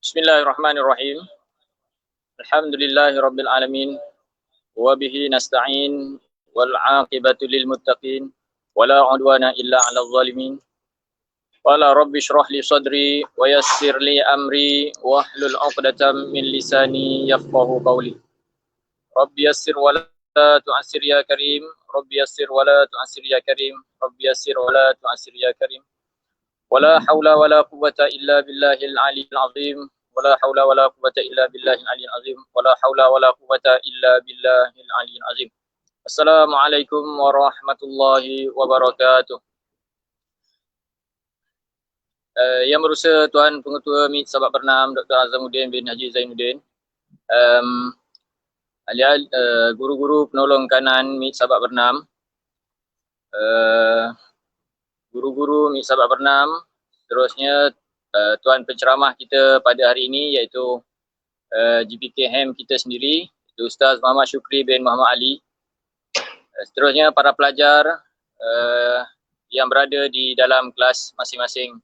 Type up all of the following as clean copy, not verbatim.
Bismillahirrahmanirrahim. Alhamdulillahirabbil alamin wa bihi nasta'in wal 'aqibatu lil muttaqin wala 'udwana illa 'alal zalimin. Qala rabbi shrah li sadri wa yassir li amri wahlul 'uqdatam min lisani yafqahu qawli. Rabbi yassir wa la tu'assir ya karim. Rabbi yassir wa la tu'assir ya karim. Rabbi yassir wa la tu'assir ya karim. Wala haula wala quwwata illa billahil aliyyil azim. Wala haula wala quwwata illa billahil aliyyil azim. Wala haula wala quwwata illa billahil aliyyil azim. Assalamualaikum warahmatullahi wabarakatuh. Yang berusaha Tuan Pengetua MIT Sabak Bernam Dr. Azamuddin bin Haji Zainuddin, guru-guru penolong kanan MIT Sabak Bernam, guru-guru MIT Sabak Bernam, seterusnya Tuan penceramah kita pada hari ini iaitu GPKM kita sendiri, iaitu Ustaz Muhammad Syukri bin Muhammad Ali. Seterusnya para pelajar yang berada di dalam kelas masing-masing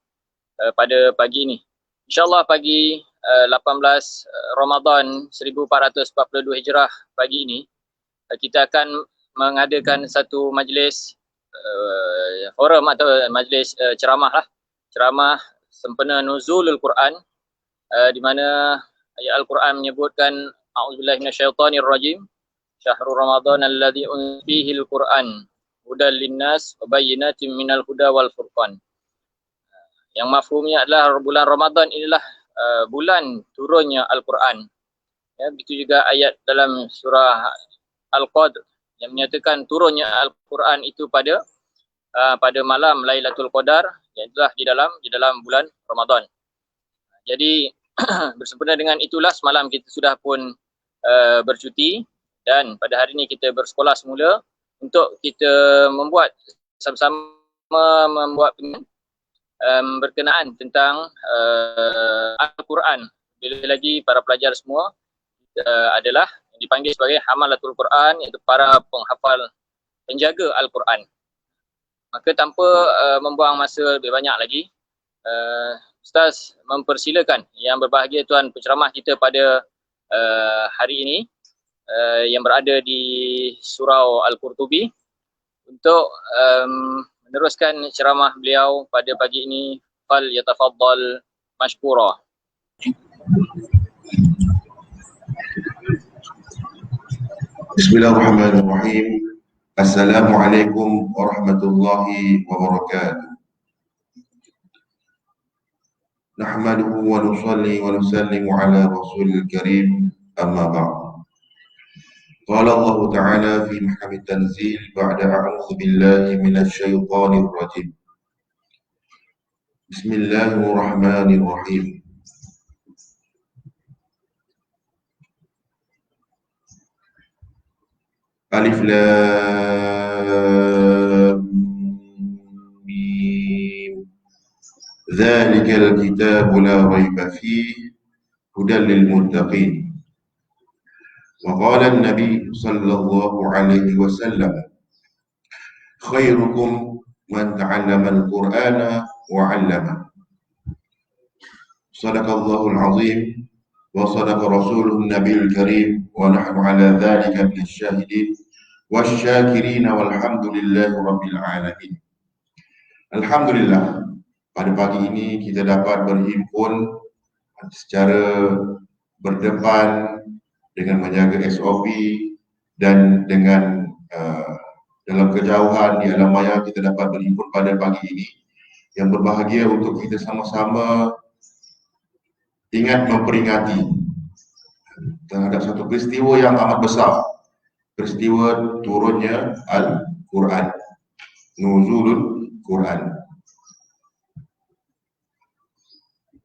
pada pagi ini. InsyaAllah pagi 18 Ramadan 1442 Hijrah pagi ini, kita akan mengadakan satu majlis forum atau majlis ceramah lah. Ceramah sempena nuzulul Quran, di mana ayat Al-Quran menyebutkan a'udzubillahi minasyaitonir rajim, syahrul ramadan alladzi unzila fihil Quran hudal linnas wa bayyinatin minal huda wal furqan. Yang mafhumnya adalah bulan Ramadan inilah bulan turunnya Al-Quran. Ya, begitu juga ayat dalam surah Al-Qadr yang menyatakan turunnya Al-Quran itu pada malam Lailatul Qadar, iaitulah di dalam bulan Ramadan. Jadi bersempena dengan itulah semalam kita sudah pun bercuti, dan pada hari ini kita bersekolah semula untuk kita membuat sama-sama membuat berkenaan tentang Al-Quran. Bila lagi para pelajar semua adalah dipanggil sebagai hamalatul Quran, iaitu para penghafal penjaga Al-Quran. Maka tanpa membuang masa lebih banyak lagi, Ustaz mempersilakan yang berbahagia Tuan penceramah kita pada hari ini yang berada di Surau Al-Qurtubi untuk meneruskan ceramah beliau pada pagi ini. Fal yatafaddal mashkura. Bismillahirrahmanirrahim. Assalamualaikum warahmatullahi wabarakatuh. Nahmaduhu wa nusalli wa nusallimu ala rasulil karim, amma ba'd. Qala Allah Ta'ala fi mahkamit tanzil ba'da a'udzu billahi minasy syaithanir rajim. Bismillahirrahmanirrahim. Alif Lam Mim. Dzalikal kitabu la raiba fihi hudal lil muttaqin. وقال النبي صلى الله عليه وسلم خيركم من تعلم القرآن وعلمه. صدق الله العظيم وصدق رسوله النبي الكريم ونحن على ذلك من الشاهدين والشاكرين والحمد لله رب العالمين. Alhamdulillah, pada pagi ini kita dapat berhimpun secara berdepan dengan menjaga SOP dan dengan dalam kejauhan di alam maya kita dapat berhimpun pada pagi ini yang berbahagia untuk kita sama-sama ingat memperingati terhadap satu peristiwa yang amat besar, peristiwa turunnya Al-Quran, nuzulul Quran.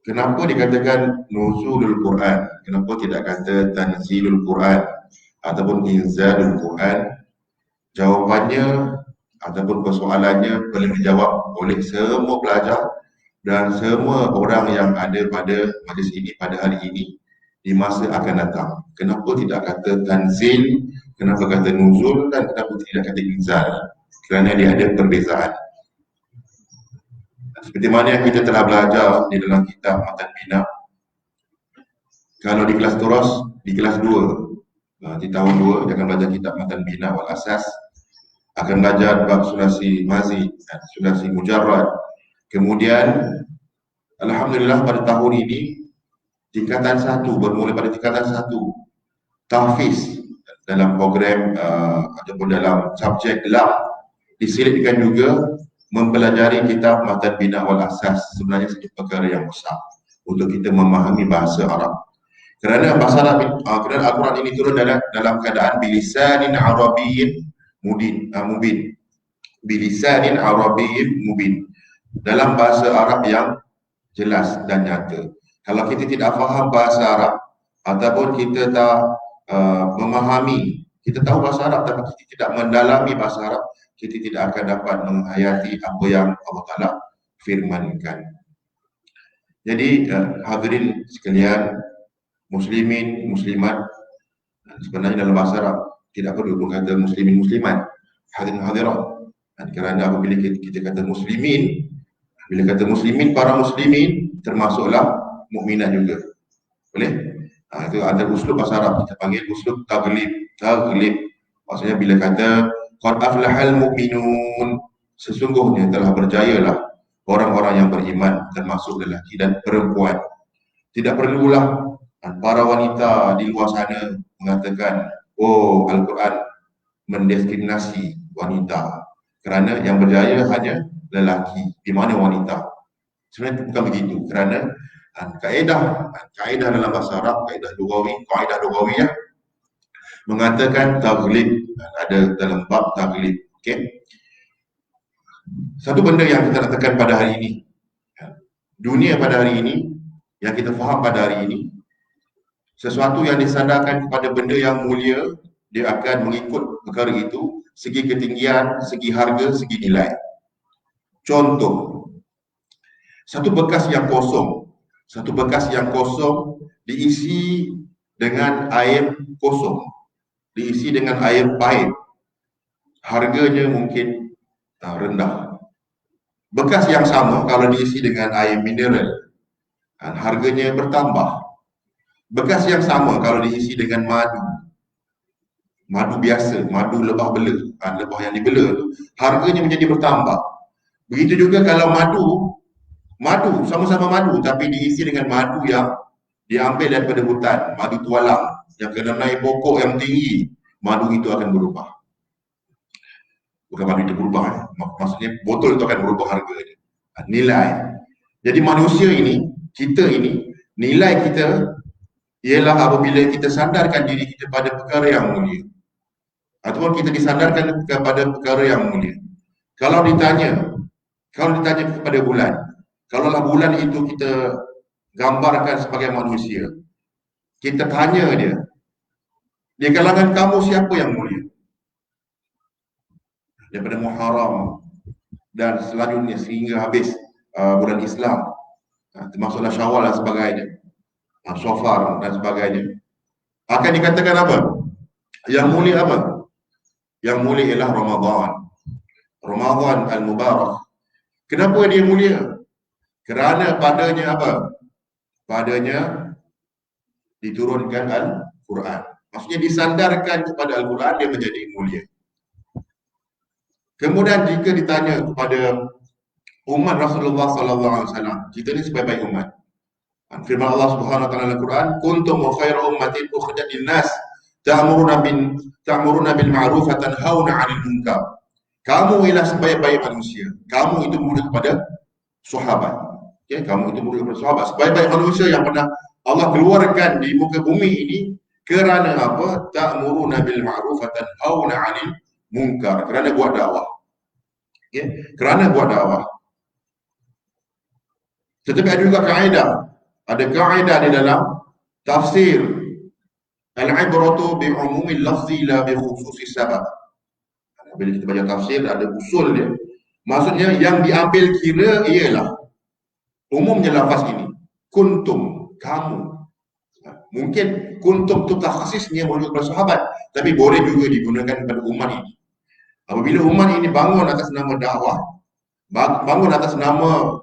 Kenapa dikatakan nuzulul Quran? Kenapa tidak kata tanzilul Quran ataupun inzalul Quran? Jawapannya ataupun persoalannya boleh dijawab oleh semua pelajar dan semua orang yang ada pada majlis ini pada hari ini di masa akan datang. Kenapa tidak kata tanzil? Kenapa kata nuzul? Dan kenapa tidak kata inzal? Kerana dia ada perbezaan. Seperti mana yang kita telah belajar di dalam kitab Matan Bina, Kalau di kelas terus, di kelas 2, di tahun 2 dia akan belajar kitab Matan Bina wal Asas, akan belajar bab sulasi mazid, sulasi mujarrad. Kemudian alhamdulillah pada tahun ini tingkatan 1, bermula pada tingkatan 1 tahfiz dalam program ataupun dalam subjek lab diselipkan juga mempelajari kitab Matan Bina wal Asas. Sebenarnya satu perkara yang besar untuk kita memahami bahasa Arab. Kerana bahasa Arab, kerana Al-Quran ini turun dalam keadaan bilisanin Arabiyyin mubin, bilisanin Arabiyyin mubin, dalam bahasa Arab yang jelas dan nyata. Kalau kita tidak faham bahasa Arab ataupun kita tak memahami, kita tahu bahasa Arab tapi kita tidak mendalami bahasa Arab, kita tidak akan dapat menghayati apa yang Allah Ta'ala firmankan. Jadi hadirin sekalian, muslimin, muslimat, sebenarnya dalam bahasa Arab tidak perlu berkata muslimin, muslimat, hadirin, hadirat. Kerana apabila kita kata muslimin, bila kata muslimin, para muslimin termasuklah mukminat juga. Boleh? Itu ada uslub bahasa Arab, kita panggil uslub taglib. Taglib maksudnya bila kata qad aflahal mu'minun, sesungguhnya telah berjayalah orang-orang yang beriman, termasuk lelaki dan perempuan. Tidak perlulah para wanita di luar sana mengatakan, oh, Al-Quran mendiskriminasi wanita, kerana yang berjaya hanya lelaki, di mana wanita. Sebenarnya bukan begitu, kerana kaedah dalam bahasa Arab, kaedah lugawiyah mengatakan taglib, ada dalam bab taglib. Okey. Satu benda yang kita katakan pada hari ini, dunia pada hari ini, yang kita faham pada hari ini, sesuatu yang disandarkan kepada benda yang mulia, dia akan mengikut perkara itu, segi ketinggian, segi harga, segi nilai. Contoh, satu bekas yang kosong diisi dengan air kosong, diisi dengan air pahit, harganya mungkin rendah. Bekas yang sama kalau diisi dengan air mineral, harganya bertambah. Bekas yang sama kalau diisi dengan madu biasa, madu lebah bela, lebah yang dibela tu, harganya menjadi bertambah. Begitu juga kalau madu sama-sama madu tapi diisi dengan madu yang diambil daripada hutan, madu tualang yang kena naik pokok yang tinggi, madu itu akan berubah. Bukan madu itu berubah, maksudnya botol itu akan berubah harganya, nilai. Jadi manusia ini, kita ini, nilai kita ialah apabila kita sandarkan diri kita pada perkara yang mulia, ataupun kita disandarkan kepada perkara yang mulia. Kalau ditanya kepada bulan, kalaulah bulan itu kita gambarkan sebagai manusia, kita tanya dia, di kalangan kamu siapa yang mulia? Daripada Muharram dan selanjutnya sehingga habis bulan Islam, termasuklah Syawal dan sebagainya, Safar dan sebagainya, akan dikatakan apa? Yang mulia apa? Yang mulia ialah Ramadan al-Mubarak. Kenapa dia mulia? Kerana padanya apa? Padanya diturunkan Al-Quran. Maksudnya disandarkan kepada Al-Quran, dia menjadi mulia. Kemudian jika ditanya kepada umat Rasulullah SAW, kita ni sebaik-baik umat. Firman Allah Subhanahu wa taala dalam Al-Quran, kuntum khairu ummatin ukhrijat lin-nas ta'muruna bil ma'ruf wa tanhauna 'anil munkar. Kamu ialah sebaik-baik manusia. Kamu itu murid kepada sahabat. Okay? Kamu itu murid kepada sahabat. Sebaik-baik manusia yang pernah Allah keluarkan di muka bumi ini, kerana apa? Ta'muruna bil ma'ruf wa tanhauna 'anil munkar. Kerana buat dakwah. Okay? Kerana buat dakwah. Tetapi ada juga kaedah. Ada kaedah di dalam tafsir. Al-ibratu bi umumil lafzi la bi khususis sabab. Bila kita baca tafsir, ada usul dia. Maksudnya yang diambil kira ialah umumnya lafaz ini. Kuntum, kamu. Mungkin kuntum itu takhsisnya merujuk kepada sahabat, tapi boleh juga digunakan pada umat ini. Apabila umat ini bangun atas nama dakwah, bangun atas nama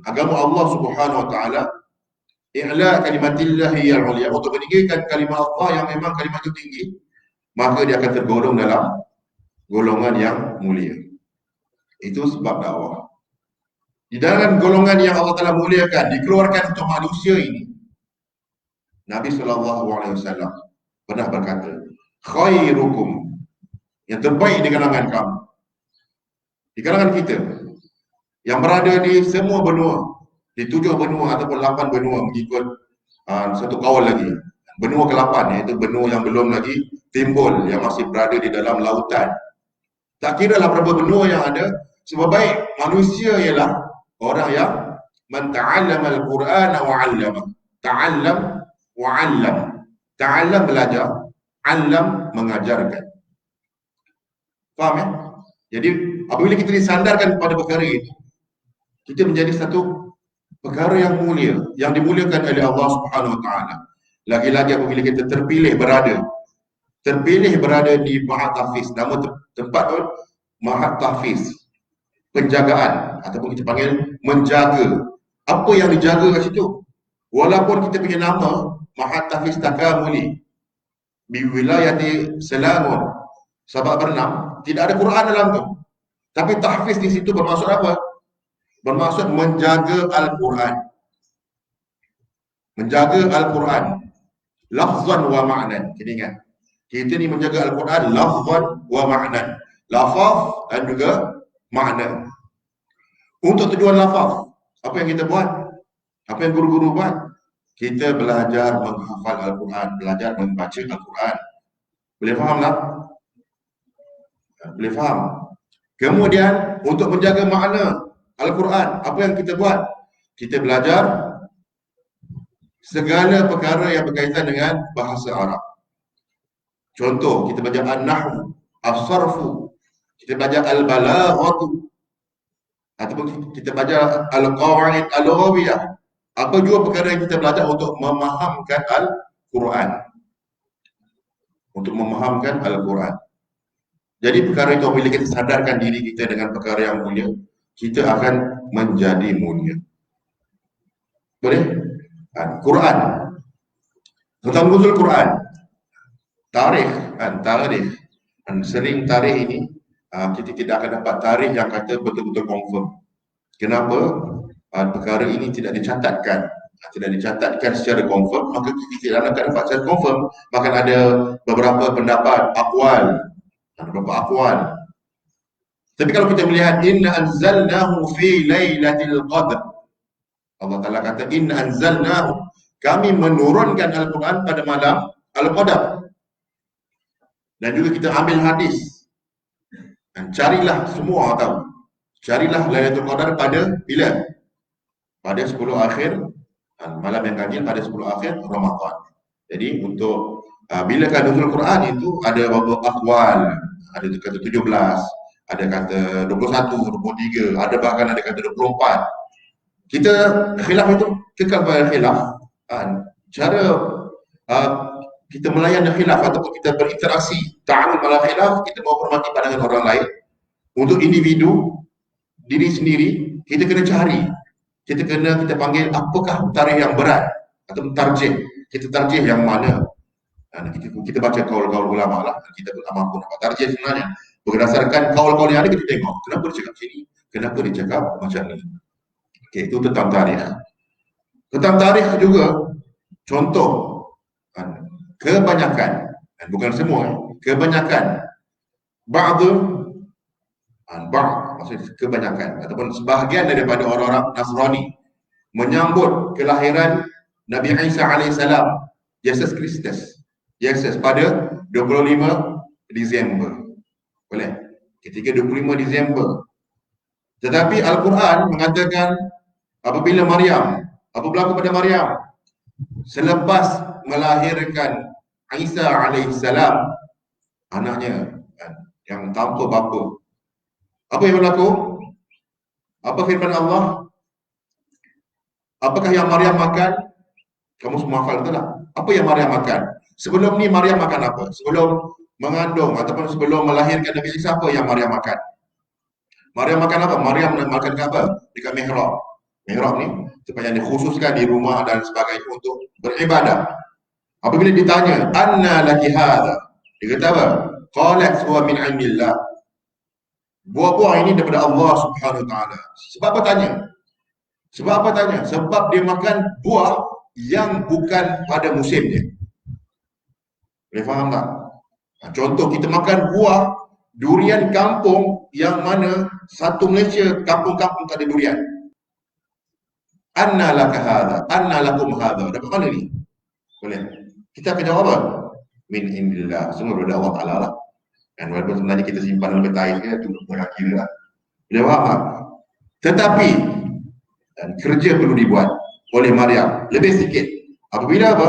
agama Allah Subhanahu wa taala, i'la kalimatillahi al-ulia, untuk meninggikan kalimah Allah yang memang kalimah itu tinggi, maka dia akan tergolong dalam golongan yang mulia. Itu sebab dakwah. Di dalam golongan yang Allah Ta'ala muliakan, dikeluarkan untuk manusia ini, Nabi SAW pernah berkata, khairukum, yang terbaik di kalangan kamu, di kalangan kita, yang berada di semua benua, di 7 benua ataupun 8 benua, mengikut satu kaul lagi. Benua ke-8, iaitu benua yang belum lagi timbul, yang masih berada di dalam lautan. Tak kira lah berapa benua yang ada, sebaik manusia ialah orang yang man ta'allama al-Qur'ana wa 'allama. Ta'allam wa 'allam. Ta'allam belajar, 'allam mengajarkan. Faham ya? Jadi apabila kita disandarkan kepada perkara ini, kita menjadi satu perkara yang mulia, yang dimuliakan oleh Allah Subhanahu Wa Taala. Lagi-lagi apabila kita terpilih berada di Mahat Tahfiz, nama tempat tu Mahat Tahfiz, penjagaan ataupun kita panggil menjaga. Apa yang dijaga kat situ? Walaupun kita punya nama Mahat Tahfiz Takamuli di wilayah di Selangor, Sabak Bernam, tidak ada Quran dalam tu. Tapi tahfiz di situ bermaksud apa? Bermaksud menjaga Al-Quran. Menjaga Al-Quran lafzan wa ma'nan. Kita ingat, kita ni menjaga Al-Quran lafzan wa ma'nan. Lafaz dan juga makna. Untuk tujuan lafaz, apa yang kita buat? Apa yang guru-guru buat? Kita belajar menghafal Al-Quran, belajar membaca Al-Quran. Boleh faham tak? Boleh faham? Kemudian untuk menjaga makna Al-Quran, apa yang kita buat? Kita belajar segala perkara yang berkaitan dengan bahasa Arab. Contoh, kita belajar An-Nahwu, As-Sarfu, kita belajar Al-Balaghatu, ataupun kita belajar Al-Qawaid Al-Lughawiyah. Apa juga perkara yang kita belajar untuk memahamkan Al-Quran. Untuk memahamkan Al-Quran. Jadi perkara itu, bila kita sadarkan diri kita dengan perkara yang mulia, kita akan menjadi mulia. Boleh? Quran. Tentang nuzul Quran. Tarikh. Sering tarikh ini, kita tidak akan dapat tarikh yang kata betul-betul confirm. Kenapa? Perkara ini tidak dicatatkan. Tidak dicatatkan secara confirm, maka kita tidak akan dapat secara confirm. Bahkan ada beberapa pendapat, akwal. Tapi kalau kita melihat inna anzalnahu fi lailatul qadr, Allah Taala kata inna anzalnahu, kami menurunkan Al-Quran pada malam Al-Qadar. Dan juga kita ambil hadis, dan carilah, semua tahu, carilah Lailatul Qadar pada bila? Pada 10 akhir malam yang ganjil, pada 10 akhir Ramadan. Jadi untuk bila kan nuzul Quran itu ada beberapa akwal, ada kata 17, ada kata 21, 23, ada bahkan ada kata 24. Kita khilaf itu kekal pada khilaf. Cara kita melayan khilaf ataupun kita berinteraksi, ta'amul mala khilaf, kita menghormati pandangan orang lain. Untuk individu, diri sendiri, kita kena cari. Kita panggil apakah tarikh yang berat atau tarjih. Kita tarjih yang mana? Kita baca kaul-kaul ulama lah, kita pun tak mampu dapat tarjih sebenarnya. Berdasarkan kaul-kaul yang ada, kita tengok kenapa dia cakap sini, kenapa dia cakap macam ni. Okey, itu tentang tarikh. Tentang tarikh juga, contoh, kebanyakan, bukan semua, kebanyakan, maksudnya kebanyakan ataupun sebahagian daripada orang-orang Nasrani menyambut kelahiran Nabi Isa alaihissalam, Yesus Kristus, Yesus pada 25 Disember. Boleh? Ketika 25 Disember. Tetapi Al-Quran mengatakan apabila Maryam, apa berlaku pada Maryam? Selepas melahirkan Isa alaihissalam, anaknya yang tanpa bapa. Apa yang berlaku? Apa firman Allah? Apakah yang Maryam makan? Kamu semua hafal betul tak? Apa yang Maryam makan? Sebelum ni Maryam makan apa? Sebelum mengandung ataupun sebelum melahirkan Nabi Isa, apa yang Maryam makan? Maryam makan apa? Maryam makan apa? Dekat mihrab. Mihrab ni tempat yang dikhususkan di rumah dan sebagainya untuk beribadah. Apabila ditanya, anna laki hadha, dia kata apa? Qalat huwa min indillah. Buah-buah ini daripada Allah Subhanahu wa taala. Sebab apa tanya? Sebab apa tanya? Sebab dia makan buah yang bukan pada musimnya. Boleh faham tak? Contoh kita makan buah durian kampung yang mana satu Malaysia kampung-kampung tak ada durian. Anna laka hadha, anna lakum hadha. Dapat mana ni? Boleh. Kita akan jawab apa? Min indillah. Semua daripada Allah Ta'ala lah. Dan walaupun sebenarnya kita simpan dalam peta air itu berakhir lah. Boleh faham tak? Tetapi dan kerja perlu dibuat oleh Maryam lebih sikit. Apabila apa?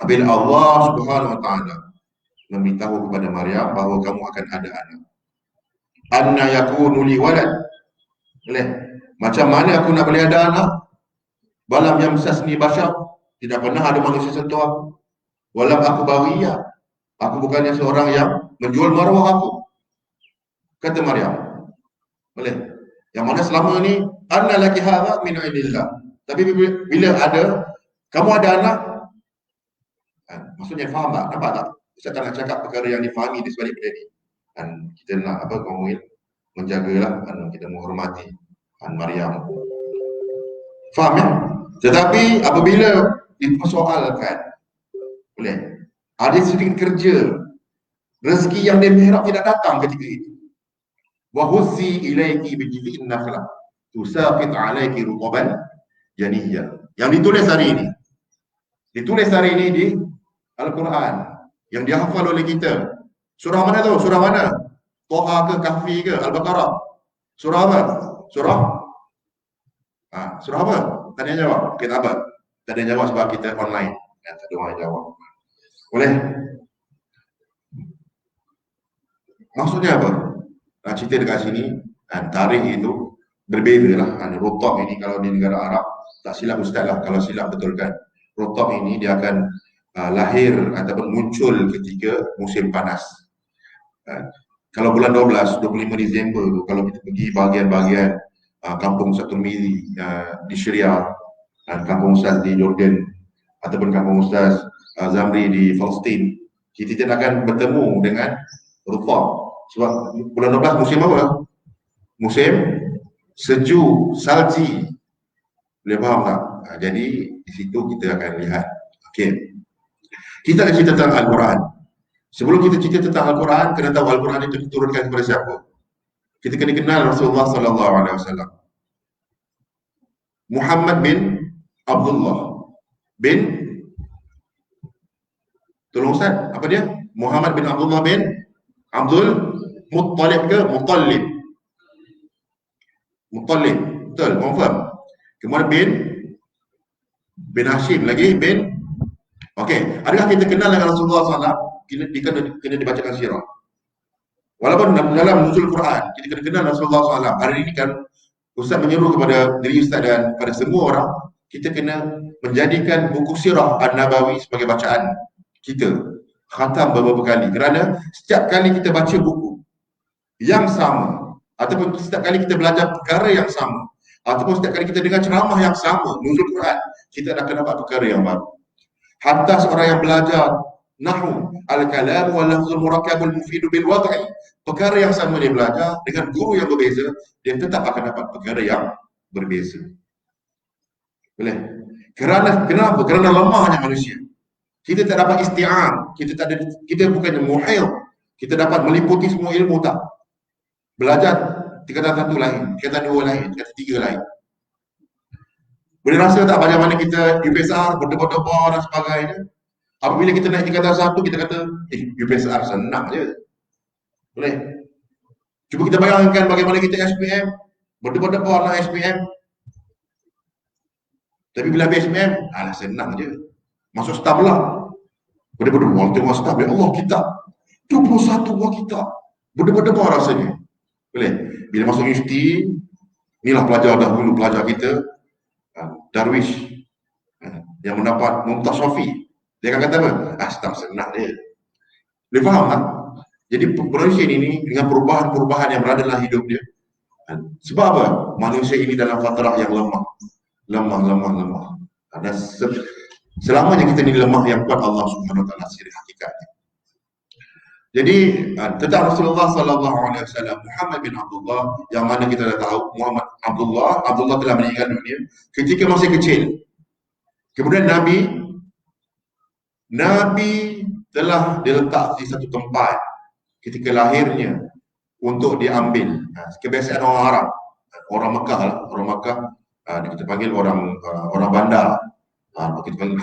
Apabila Allah Subhanahu wa taala memberitahu kepada Maryam bahawa kamu akan ada anak. Anna yakunu li walad. Boleh. Macam mana aku nak boleh ada anak? Balam yamsasni bashar. Tidak pernah ada manusia sentuh aku. Walam aku bawiyah. Aku bukannya seorang yang menjual maruah aku. Kata Maryam. Boleh. Yang mana selama ni anna laki hadha min indillah. Tapi bila ada kamu ada anak, maksudnya faham tak? Nampak tak? Ustaz tak nak cakap perkara yang difahami di sebalik benda ni. Dan kita nak apa kaum menjagalah dan kita menghormati Maryam. Faham ya? Tetapi apabila dipersoalkan, boleh, ada sedikit kerja, rezeki yang dia mihrab tidak datang ketika itu. Wa huzzi ilaiki bijidin nakhlah tusaqit alaiki rutaban janiyya. Yang ditulis hari ini. Ditulis hari ini di Al-Quran yang dihafal oleh kita. Surah mana tu? Surah mana? Toha ke Kahfi ke Al-Baqarah? Surah apa? Surah apa? Tak ada yang jawab. Kita apa? Tak ada yang jawab sebab kita online. Tak ada orang yang jawab. Boleh? Maksudnya apa? Cerita dekat sini, tarikh itu berbeza lah. Rutab ini kalau di negara Arab, tak silap ustaz lah, kalau silap betulkan. Rutab ini dia akan lahir ataupun muncul ketika musim panas. Kalau bulan 12, 25 Disember tu, kalau kita pergi bahagian-bahagian kampung Ustaz Turmizi di Syria, kampung Ustaz di Jordan, ataupun kampung Ustaz Zamri di Palestin, kita tidak akan bertemu dengan rutab. Sebab bulan 12 musim apa? Musim sejuk, salji. Boleh faham tak? Jadi di situ kita akan lihat. Okey. Kita akan cerita tentang Al-Quran. Sebelum kita cerita tentang Al-Quran, kena tahu Al-Quran itu diturunkan kepada siapa. Kita kena kenal Rasulullah sallallahu alaihi wasallam. Muhammad bin Abdullah bin, tolong Ustaz, apa dia? Muhammad bin Abdullah bin Abdul Muttalib ke Muttalib? Muttalib, betul, confirm. Kemudian bin Hashim lagi bin. Okey, adakah kita kenal dengan Rasulullah SAW? Kena dibacakan sirah. Walaupun dalam nuzul Quran kita kena kenal Rasulullah SAW. Hari ini kan Ustaz menyeru kepada diri Ustaz dan pada semua orang, kita kena menjadikan buku sirah An-Nabawi sebagai bacaan kita. Khatam beberapa kali. Kerana setiap kali kita baca buku yang sama, ataupun setiap kali kita belajar perkara yang sama, ataupun setiap kali kita dengar ceramah yang sama, nuzul Quran, kita akan dapat perkara yang baru. Hatta seorang yang belajar Nahwu, Al-Kalam wal Lafzul Murakkabul Mufidu bil Wad'i, perkara yang sama dia belajar dengan guru yang berbeza, dia tetap akan dapat perkara yang berbeza. Boleh? Kenapa? Kerana lemahnya manusia. Kita tak dapat isti'an, kita bukannya muhil, kita dapat meliputi semua ilmu tak. Belajar tingkatan satu lain, tingkatan dua lain, tingkatan tiga lain. Boleh rasa tak bagaimana kita UPSR berdebar-debar dan sebagainya. Apabila kita naik tingkatan satu, kita kata, UPSR senang je. Boleh? Cuba kita bayangkan bagaimana kita SPM, berdebar-debar nak SPM. Tapi bila habis SPM, senang je. Masuk staf lah. Berdebar-debar, tengok staf, ya Allah kita 21 buah kitab. Berdebar-debar rasanya. Boleh? Bila masuk universiti, inilah pelajar dahulu, pelajar kita, Darwish, yang mendapat Mumtaz Shafi. Dia akan kata apa? Staf senang dia. Boleh faham tak? Jadi manusia ini dengan perubahan-perubahan yang berada dalam hidup dia, Sebab apa? Manusia ini dalam fatrah yang lemah. Dan selamanya kita ni lemah, yang kuat Allah Subhanahu Wa Taala sendiri hakikatnya. Jadi tentang Rasulullah sallallahu alaihi wasallam, Muhammad bin Abdullah, yang mana kita dah tahu Muhammad Abdullah telah meninggal dunia ketika masih kecil. Kemudian Nabi telah diletak di satu tempat ketika lahirnya untuk diambil. Kebiasaan orang Arab, orang Mekah lah, kita panggil orang bandar. Kita panggil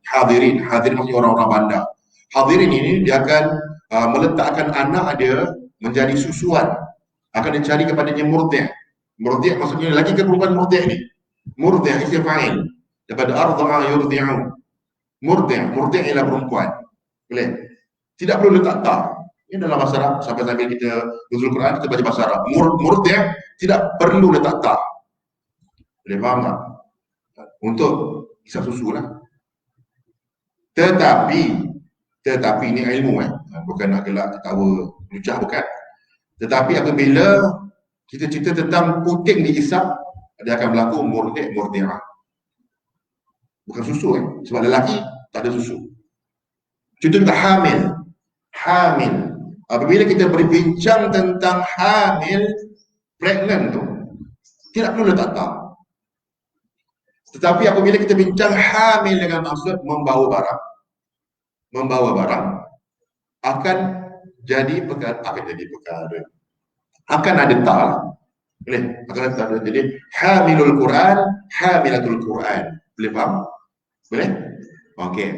hadirin maksudnya orang-orang bandar. Hadirin ini dia akan meletakkan anak dia menjadi susuan, akan dicari kepadanya murdi'. Murdi' maksudnya lagi ke perempuan murdi' ni. Murdi' isim fa'il daripada arda'a yurdi'u. Murdi' ialah perempuan. Boleh? Tidak perlu letak ta. Ini dalam bahasa Arab, sambil kita nuzul Quran kita baca bahasa Arab. Murdi' tidak perlu letak ta. Boleh faham tak? Untuk isap susu lah. Tetapi ini ilmu bukan nak gelak ketawa lucah, bukan. Tetapi apabila kita cerita tentang puting diisap, dia akan berlaku murdi'ah. Bukan susu sebab lelaki tak ada susu. Contoh kita hamil. Apabila kita berbincang tentang hamil, pregnant tu, tidak perlu letak tak. Tetapi apabila kita bincang hamil dengan maksud membawa barang, akan jadi perkara, akan ada tak. Boleh? Akan ada tak. Jadi hamilul Quran, hamilatul Quran. Boleh faham? Boleh? Okey.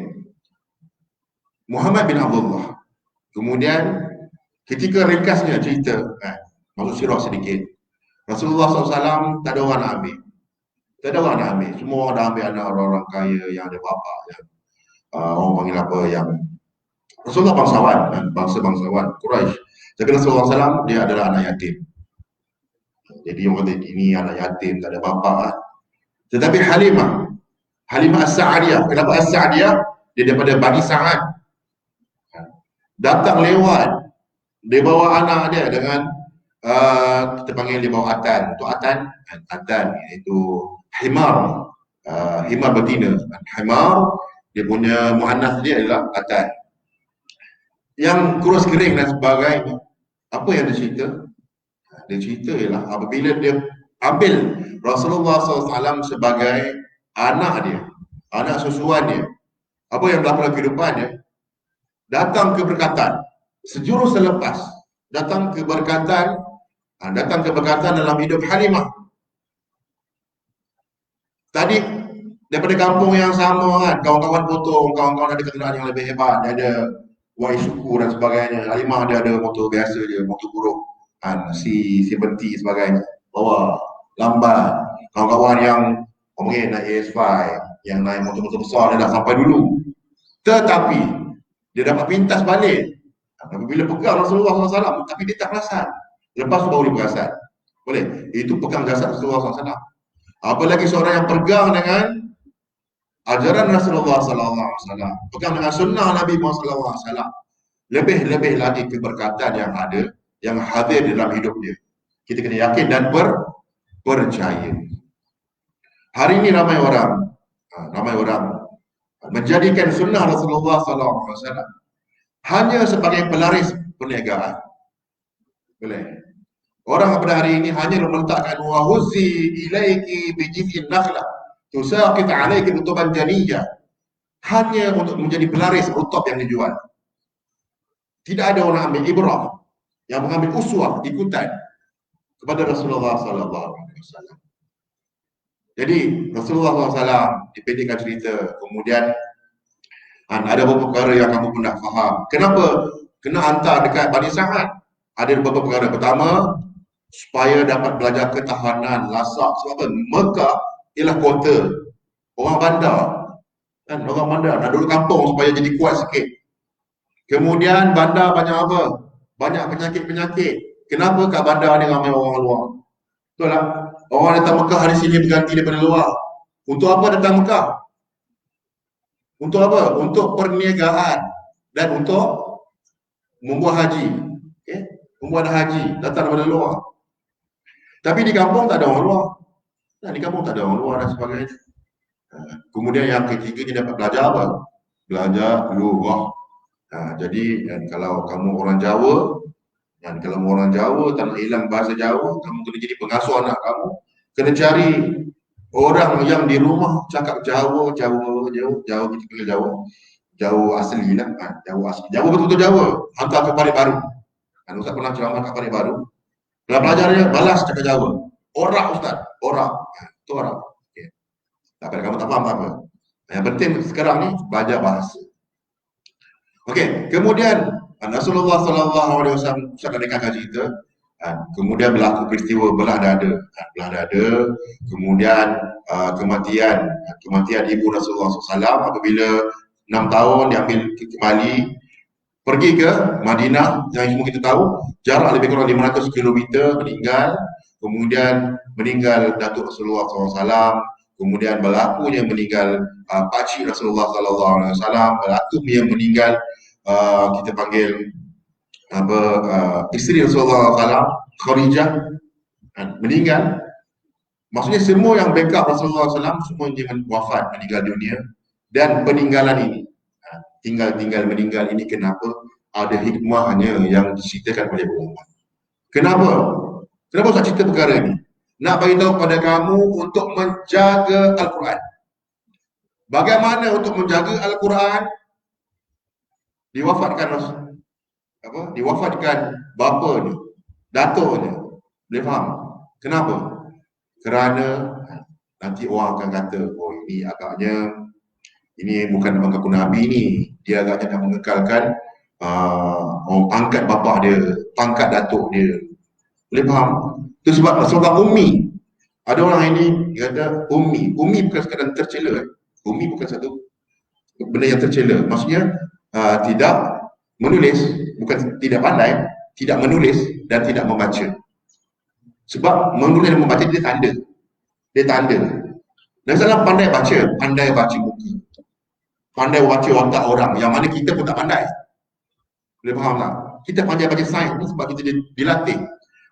Muhammad bin Abdullah. Kemudian ketika ringkasnya cerita, masuk sirah sedikit. Rasulullah SAW tak ada orang nak ambil. Semua dah ambil anak orang-orang kaya yang ada bapa, yang orang panggil apa, yang Rasulullah bangsawan Quraisy. Jadi Rasulullah SAW dia adalah anak yatim. Jadi orang kata ini anak yatim, tak ada bapa. Tetapi Halimah As-Sa'diyah. Kenapa As-Sa'diyah? Dia daripada Bani Sa'ad. Datang lewat, dia bawa anak dia dengan kita panggil dia bawa atan. Untuk atan iaitu himar. Himar betina. Himar dia punya muannas dia adalah atan. Yang kurus kering dan sebagainya. Apa yang dia cerita? Dia cerita ialah apabila dia ambil Rasulullah SAW sebagai anak dia, anak susuan dia, apa yang berlaku dalam kehidupan dia, datang keberkatan sejurus selepas, datang keberkatan dalam hidup Halimah. Tadi daripada kampung yang sama kawan-kawan potong, kawan-kawan ada kenderaan yang lebih hebat, dia ada wai suku dan sebagainya. Halimah dia ada motor biasa je, motor buruk, C70 sebagainya, bawa lambat. Kawan-kawan yang mungkin naik AS5, yang naik motor-motor besar, dia dah sampai dulu. Tetapi dia dapat pintas balik apabila pegang Rasulullah SAW, tapi dia tak perasan. Lepas tu baru dia perasan. Boleh? Itu pegang jasad Rasulullah SAW. Apalagi seorang yang pegang dengan ajaran Rasulullah SAW, pegang dengan sunnah Nabi Muhammad SAW, lebih lagi keberkatan yang ada, yang hadir dalam hidup dia. Kita kena yakin dan percaya. Hari ini ramai orang menjadikan sunnah Rasulullah SAW hanya sebagai pelaris perniagaan. Boleh? Orang pada hari ini hanya meletakkan wa huzzi ilaiki bijiz'in nakhlah tusaqit alayki rutuban janiyah, hanya untuk menjadi pelaris rutub yang dijual. Tidak ada orang ambil ibrah, yang mengambil uswah, ikutan kepada Rasulullah SAW. Jadi Rasulullah SAW dipendekkan cerita, kemudian ada beberapa perkara yang kamu pun dah faham. Kenapa kena hantar dekat Bani Sa'ad? Ada beberapa perkara. Pertama, supaya dapat belajar ketahanan, lasak. Sebab apa? Mekah ialah kota orang bandar. Orang bandar nak duduk kampung supaya jadi kuat sikit. Kemudian bandar banyak apa? Banyak penyakit-penyakit. Kenapa kat bandar ni ramai orang luar? Betul tak? Orang datang Mekah hari sini berganti daripada luar. Untuk apa datang Mekah? Untuk apa? Untuk perniagaan dan untuk membuat haji. Membuat haji, datang daripada luar. Tapi di kampung tak ada orang luar. Nah, di kampung tak ada orang luar dan sebagainya. Kemudian yang ketiga dia dapat belajar apa? Belajar lugah. Jadi kalau kamu orang Jawa, dan kalau orang Jawa tak nak hilang bahasa Jawa, kamu kena jadi pengasuh anak kamu. Kena cari orang yang di rumah cakap Jawa kita panggil Jawa. Jawa asli lah, Jawa asli. Jawa betul-betul Jawa. Hantar ke Parit Baru. Ustaz pernah ceramah kat Parit Baru. Kalau pelajarnya balas cakap Jawa. Orang Ustaz, orang. Itu orang. Okay. Tapi kamu tak faham apa. Yang penting sekarang ni belajar bahasa. Okey, kemudian Rasulullah sallallahu alaihi wasallam sudah nikahkan kita. Kemudian berlaku peristiwa belah dada. Kemudian kematian ibu Rasulullah SAW apabila 6 tahun diambil kembali pergi ke Madinah, yang semua kita tahu jarak lebih kurang 500 km meninggal. Kemudian meninggal Datuk Rasulullah SAW. Kemudian berlakunya meninggal pakcik Rasulullah SAW. Berlaku yang meninggal kita panggil isteri Rasulullah SAW, Khadijah, meninggal. Maksudnya semua yang backup Rasulullah SAW semua dia wafat, meninggal dunia. Dan peninggalan ini, tinggal meninggal ini, kenapa? Ada hikmahnya yang diceritakan oleh Muhammad. Kenapa? Kenapa saya cerita perkara ini? Nak beritahu kepada kamu untuk menjaga Al-Quran. Bagaimana untuk menjaga Al-Quran? Diwafatkan bapanya, datuknya. Boleh faham? Kenapa? Kerana nanti orang akan kata, oh ini agaknya ini bukan mengaku Nabi ni, dia agaknya nak mengekalkan pangkat bapa dia, pangkat datuk dia. Boleh faham? Itu sebab Rasulullah ummi. Ada orang ini kata ummi. Ummi bukan sekadar tercela. Ummi bukan satu benda yang tercela. Maksudnya tidak menulis, bukan tidak pandai, tidak menulis dan tidak membaca. Sebab menulis dan membaca dia tanda. Dia tanda. Dan salah pandai baca buku. Pandai baca otak orang yang mana kita pun tak pandai. Boleh faham tak? Kita pandai baca sains sebab kita dilatih.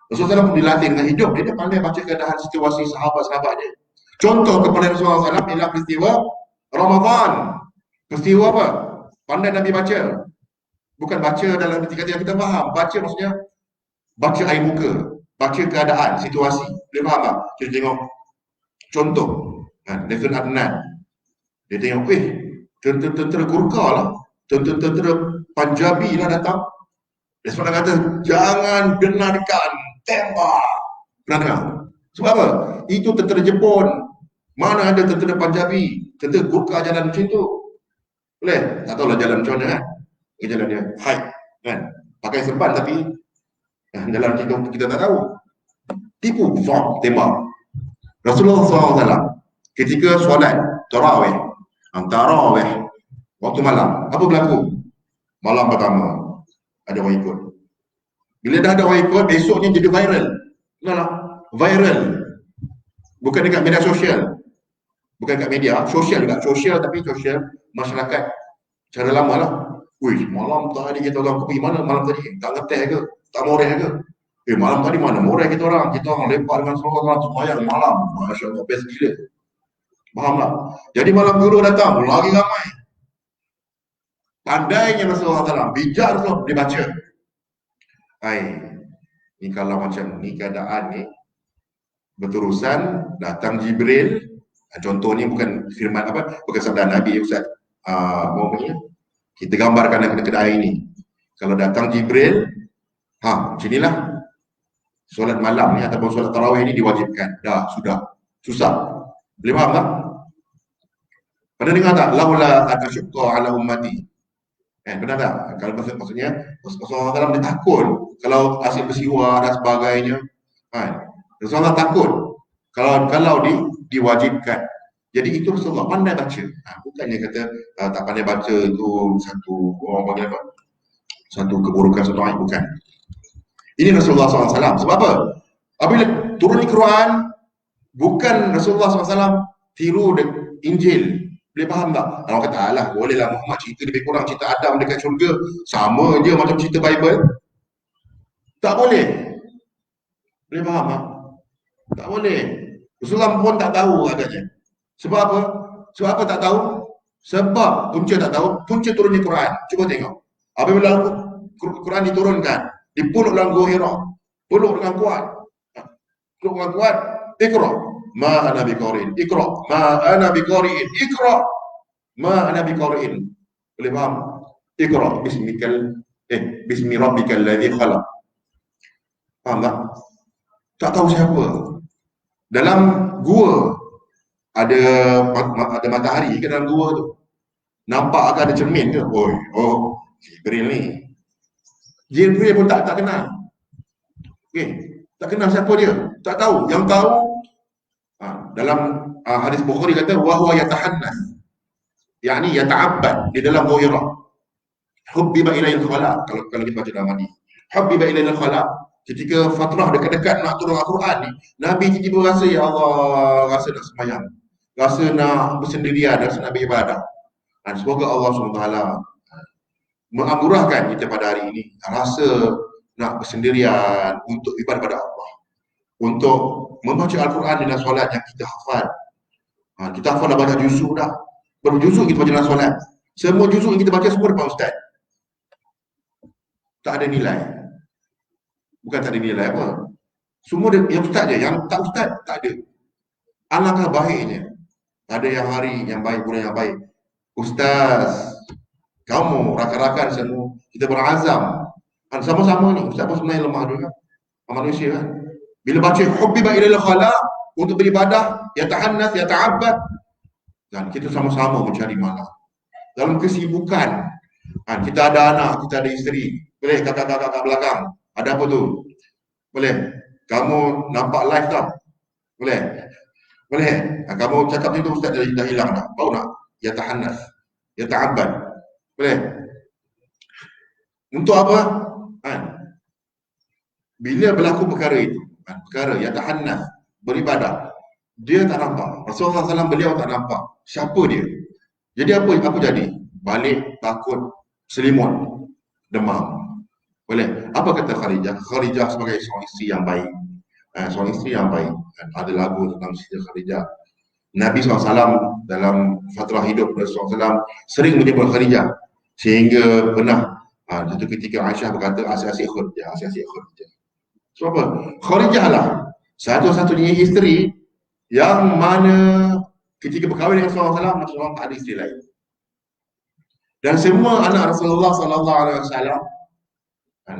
Rasulullah SAW pun dilatih dengan hidup. Dia pandai baca keadaan situasi sahabat-sahabat dia. Contoh kepada Rasulullah SAW ialah peristiwa Ramadan. Peristiwa apa? Pandai Nabi baca. Bukan baca dalam arti kata yang kita faham. Baca maksudnya baca air muka. Baca keadaan, situasi. Boleh faham tak? Kita tengok contoh. Nathan Adnan. Dia tengok, tentera Gurkha lah. Tentera Punjabi lah datang. Dia sebab kata, jangan benarkan, tembak. Pernah dengar? Sebab apa? Itu tentera Jepun. Mana ada tentera Punjabi? Tentera Gurkha jalan macam tu. Boleh? Tak tahulah jalan macam mana kan? Jalan dia high kan? Pakai serban tapi dalam kita tak tahu. Tipu, tembak. Rasulullah SAW ketika solat tarawih, waktu malam, apa berlaku? Malam pertama ada orang ikut. Bila dah ada orang ikut, esoknya jadi viral. Kenapa? Viral. Bukan dekat media sosial. Bukan dekat media, sosial juga. Sosial tapi sosial masyarakat cara lama lah. Wih, malam tadi kita orang pergi mana malam tadi? Tak ngeteh ke? Tak moreh ke? Malam tadi mana moreh kita orang? Kita orang lepak dengan seorang semayang malam. Masya Allah, best gila. Faham tak? Jadi malam guru datang, lagi ramai. Pandainya Rasulullah SAW, bijak Rasulullah, dia baca. Ni kalau macam ni keadaan ni, berterusan, datang Jibril. Contoh ni bukan firman apa, bukan sabda Nabi Ustaz. Kita gambarkan dalam kedai ini. Kalau datang Jibril, macam inilah solat malam ni ataupun solat tarawih ni diwajibkan. Dah, sudah. Susah. Boleh faham tak? Pernah dengar tak? Laula atasyqa ala ummati. Benar tak? Kalau maksudnya Rasulullah SAW dia takut kalau asyik bersiwak dan sebagainya. Rasulullah takut kalau diwajibkan. Jadi itu Rasulullah pandai baca. Bukannya kata tak pandai baca itu satu orang panggil apa? Satu keburukan, satu aib, bukan. Ini Rasulullah SAW. Sebab apa? Apabila turun Al-Quran, bukan Rasulullah SAW tiru Injil. Boleh faham tak? Orang kata, alah bolehlah Muhammad cerita lebih kurang cerita Adam dekat syurga. Sama je macam cerita Bible. Tak boleh. Boleh faham tak? Tak boleh. Rasulullah pun tak tahu agaknya. Sebab apa? Sebab apa tak tahu? Sebab punca tak tahu, punca turunnya Quran. Cuba tengok. Apabila Quran diturunkan, dipeluk dalam Gua Hira, peluk dengan kuat. Peluk dengan kuat. Iqra. Ma ana biqari'in. Iqra. Ma ana biqari'in. Iqra. Ma ana biqari'in. Boleh faham? Iqra bismi rabbikal ladzi khalaq. Faham tak? Tak tahu siapa. Dalam gua ada matahari ke dalam gua tu. Nampak agak ada cermin ke? Oh, Jibril ni. Jibril pun tak kenal. Okey, tak kenal siapa dia. Tak tahu. Yang tahu dalam hadis Bukhari kata wa huwa yatahannas. Yani yata'abbad di dalam ghairah. Hubbiba ilail khala, kalau kita baca dalam hadis. Hubbiba ilail khala. Ketika fatrah dekat-dekat nak turun Al-Quran ni, Nabi tiba-tiba rasa, ya Allah, rasa nak sembahyang, rasa nak bersendirian, rasa nak beribadah. Dan semoga Allah SWT menganugerahkan kita pada hari ini rasa nak bersendirian untuk ibadah pada Allah, untuk membaca Al-Quran dengan solat yang kita hafal. Kita hafal dah banyak juzuk dah. Berapa juzuk kita baca dalam solat? Semua juzuk yang kita baca semua depan ustaz. Tak ada nilai. Bukan tak ada nilai apa. Semua yang ustaz je, yang tak ustaz tak ada. Alangkah baiknya ada yang hari yang baik, bulan yang baik. Ustaz, kamu, rakan-rakan semua, kita berazam. Sama-sama ni, ustaz pun sebenarnya lemah juga. Manusia kan. Bila baca hubbiba ilail khala untuk beribadah, yatahannas, yata'abbad, dan kita sama-sama mencari malam. Dalam kesibukan, kita ada anak, kita ada isteri. Boleh kakak-kakak kat belakang. Ada apa tu? Boleh. Kamu nampak live tak? Boleh. Boleh. Kamu cakap itu ustaz dah hilang dah. Baru nak yatahannas, yata'abbad. Boleh. Untuk apa? Bila berlaku perkara itu, perkara yatahannas, beribadah, dia tak nampak. Rasulullah SAW beliau tak nampak. Siapa dia? Jadi apa jadi? Balik, takut, selimut, demam. Boleh. Apa kata Khadijah? Khadijah sebagai seorang isteri yang baik. Seorang isteri yang baik. Ada lagu tentang isteri Khadijah. Nabi SAW dalam fatrah hidup Rasulullah SAW sering menyebut Khadijah. Sehingga pernah satu ketika Aisyah berkata, asyik-asyik Khadijah, asyik-asyik Khadijah. Sebab apa? Khadijah lah satu-satunya isteri yang mana ketika berkahwin dengan Rasulullah tak ada isteri lain. Dan semua anak Rasulullah SAW,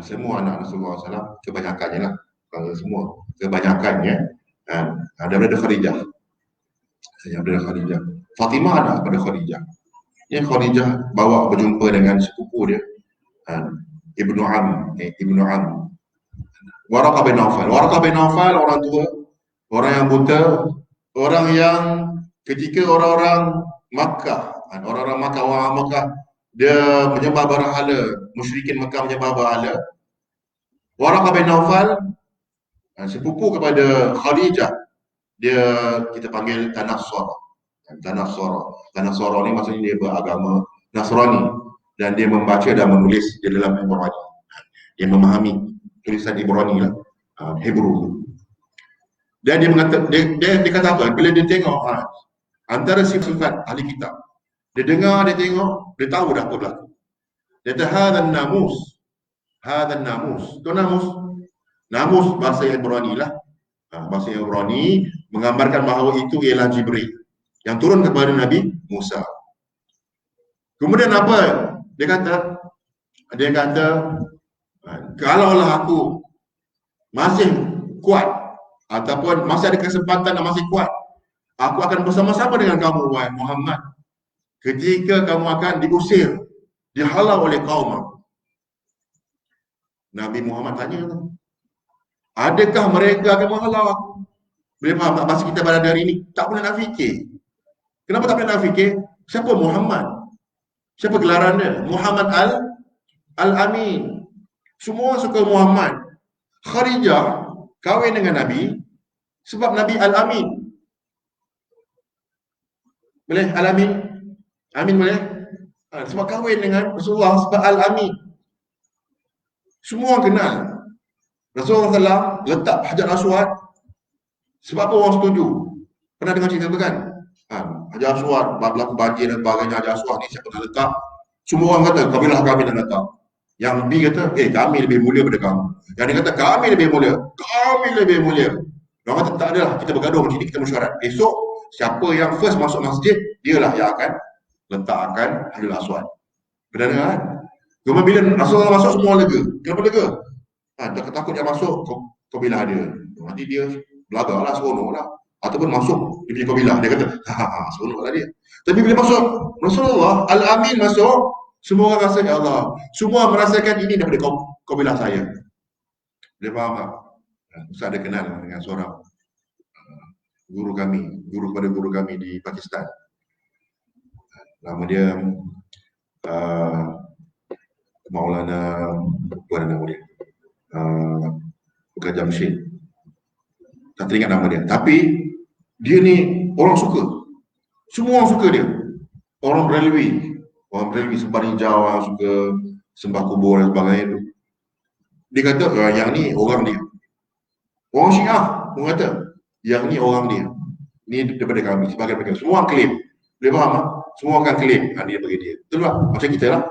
semua anak Rasulullah SAW, kebanyakannya lah, kalau semua, kebanyakannya daripada Khadijah. Daripada Khadijah. Fatimah anak daripada Khadijah. Yang Khadijah bawa berjumpa dengan sepupu dia, Ibnu Am. Waraqah bin Nawfal. Waraqah bin Nawfal orang tua, orang yang buta, orang yang ketika orang-orang Makkah, orang Makkah, dia menyembah berhala, musyrikin Makkah menyembah berhala. Waraqah bin Nawfal sepupu kepada Khadijah, dia kita panggil Tanassara. Tanassara ni maksudnya dia beragama Nasrani dan dia membaca dan menulis di dalam Ibrani. Dia memahami tulisan Ibrani lah, Hebrew. Dan dia kata apa? Bila dia tengok antara sifat ahli kitab, dia dengar, dia tengok, dia tahu dah apa berlaku. Dia kata hadzal namus. Tu namus bahasa Ibrani lah. Bahasa Ibrani menggambarkan bahawa itu ialah Jibril yang turun kepada Nabi Musa. Kemudian apa? Dia kata kalaulah aku masih kuat ataupun masih ada kesempatan dan masih kuat, aku akan bersama-sama dengan kamu, wahai Muhammad, ketika kamu akan diusir, dihalau oleh kaum. Nabi Muhammad tanya, adakah mereka akan menghalau aku? Boleh faham tak bahasa kita pada hari ini? Tak boleh nak fikir. Kenapa tak boleh nak fikir? Siapa Muhammad? Siapa gelaran dia? Muhammad Al-Amin. Semua suka Muhammad. Khadijah kahwin dengan Nabi sebab Nabi Al-Amin. Boleh? Al-Amin? Amin boleh? Sebab kahwin dengan Rasulullah sebab Al-Amin. Semua kenal. Rasulullah SAW letak Hajar Aswad Sebab apa orang setuju? Pernah dengar cerita tu kan? Hajar Aswad, berlaku banjir dan sebagainya, Hajar Aswad ni siapa nak letak? Semua orang kata, kabilah kami nak letak. Yang B kata, kami lebih mulia daripada kamu. Yang dia kata, kami lebih mulia. Kami lebih mulia. Orang kata, tak adalah, kita bergaduh macam ni, kita mesyuarat. Esok, siapa yang first masuk masjid, dialah yang akan letakkan Hajar Aswad. Pernah dengar kan? Cuma bila Rasulullah masuk, semua orang lega. Kenapa lega? Tak takut dia masuk, kabilah dia. Nanti dia belagar lah, seronok lah. Ataupun masuk, dia punya kabilah. Dia kata, seronok lah dia. Tapi bila masuk, Rasulullah, Al-Amin masuk, semua orang rasa, ya Allah, semua merasakan ini daripada kabilah saya. Dia faham tak? Ustaz ada kenal dengan seorang guru kepada guru kami di Pakistan. Nama dia Maulana, bukan nama dia, bukan Jamshid, tak teringat nama dia. Tapi dia ni orang suka, semua orang suka dia. Orang beralwi Sembar Hijau, orang suka sembah kubur dan sebagainya tu. Dia kata yang ni orang dia. Orang Syiah pun kata yang ni orang dia. Ni daripada kami, sebagai mereka. Semua klaim. Boleh faham tak? Semua akan klaim dia bagi dia. Betul tak? Macam kita lah.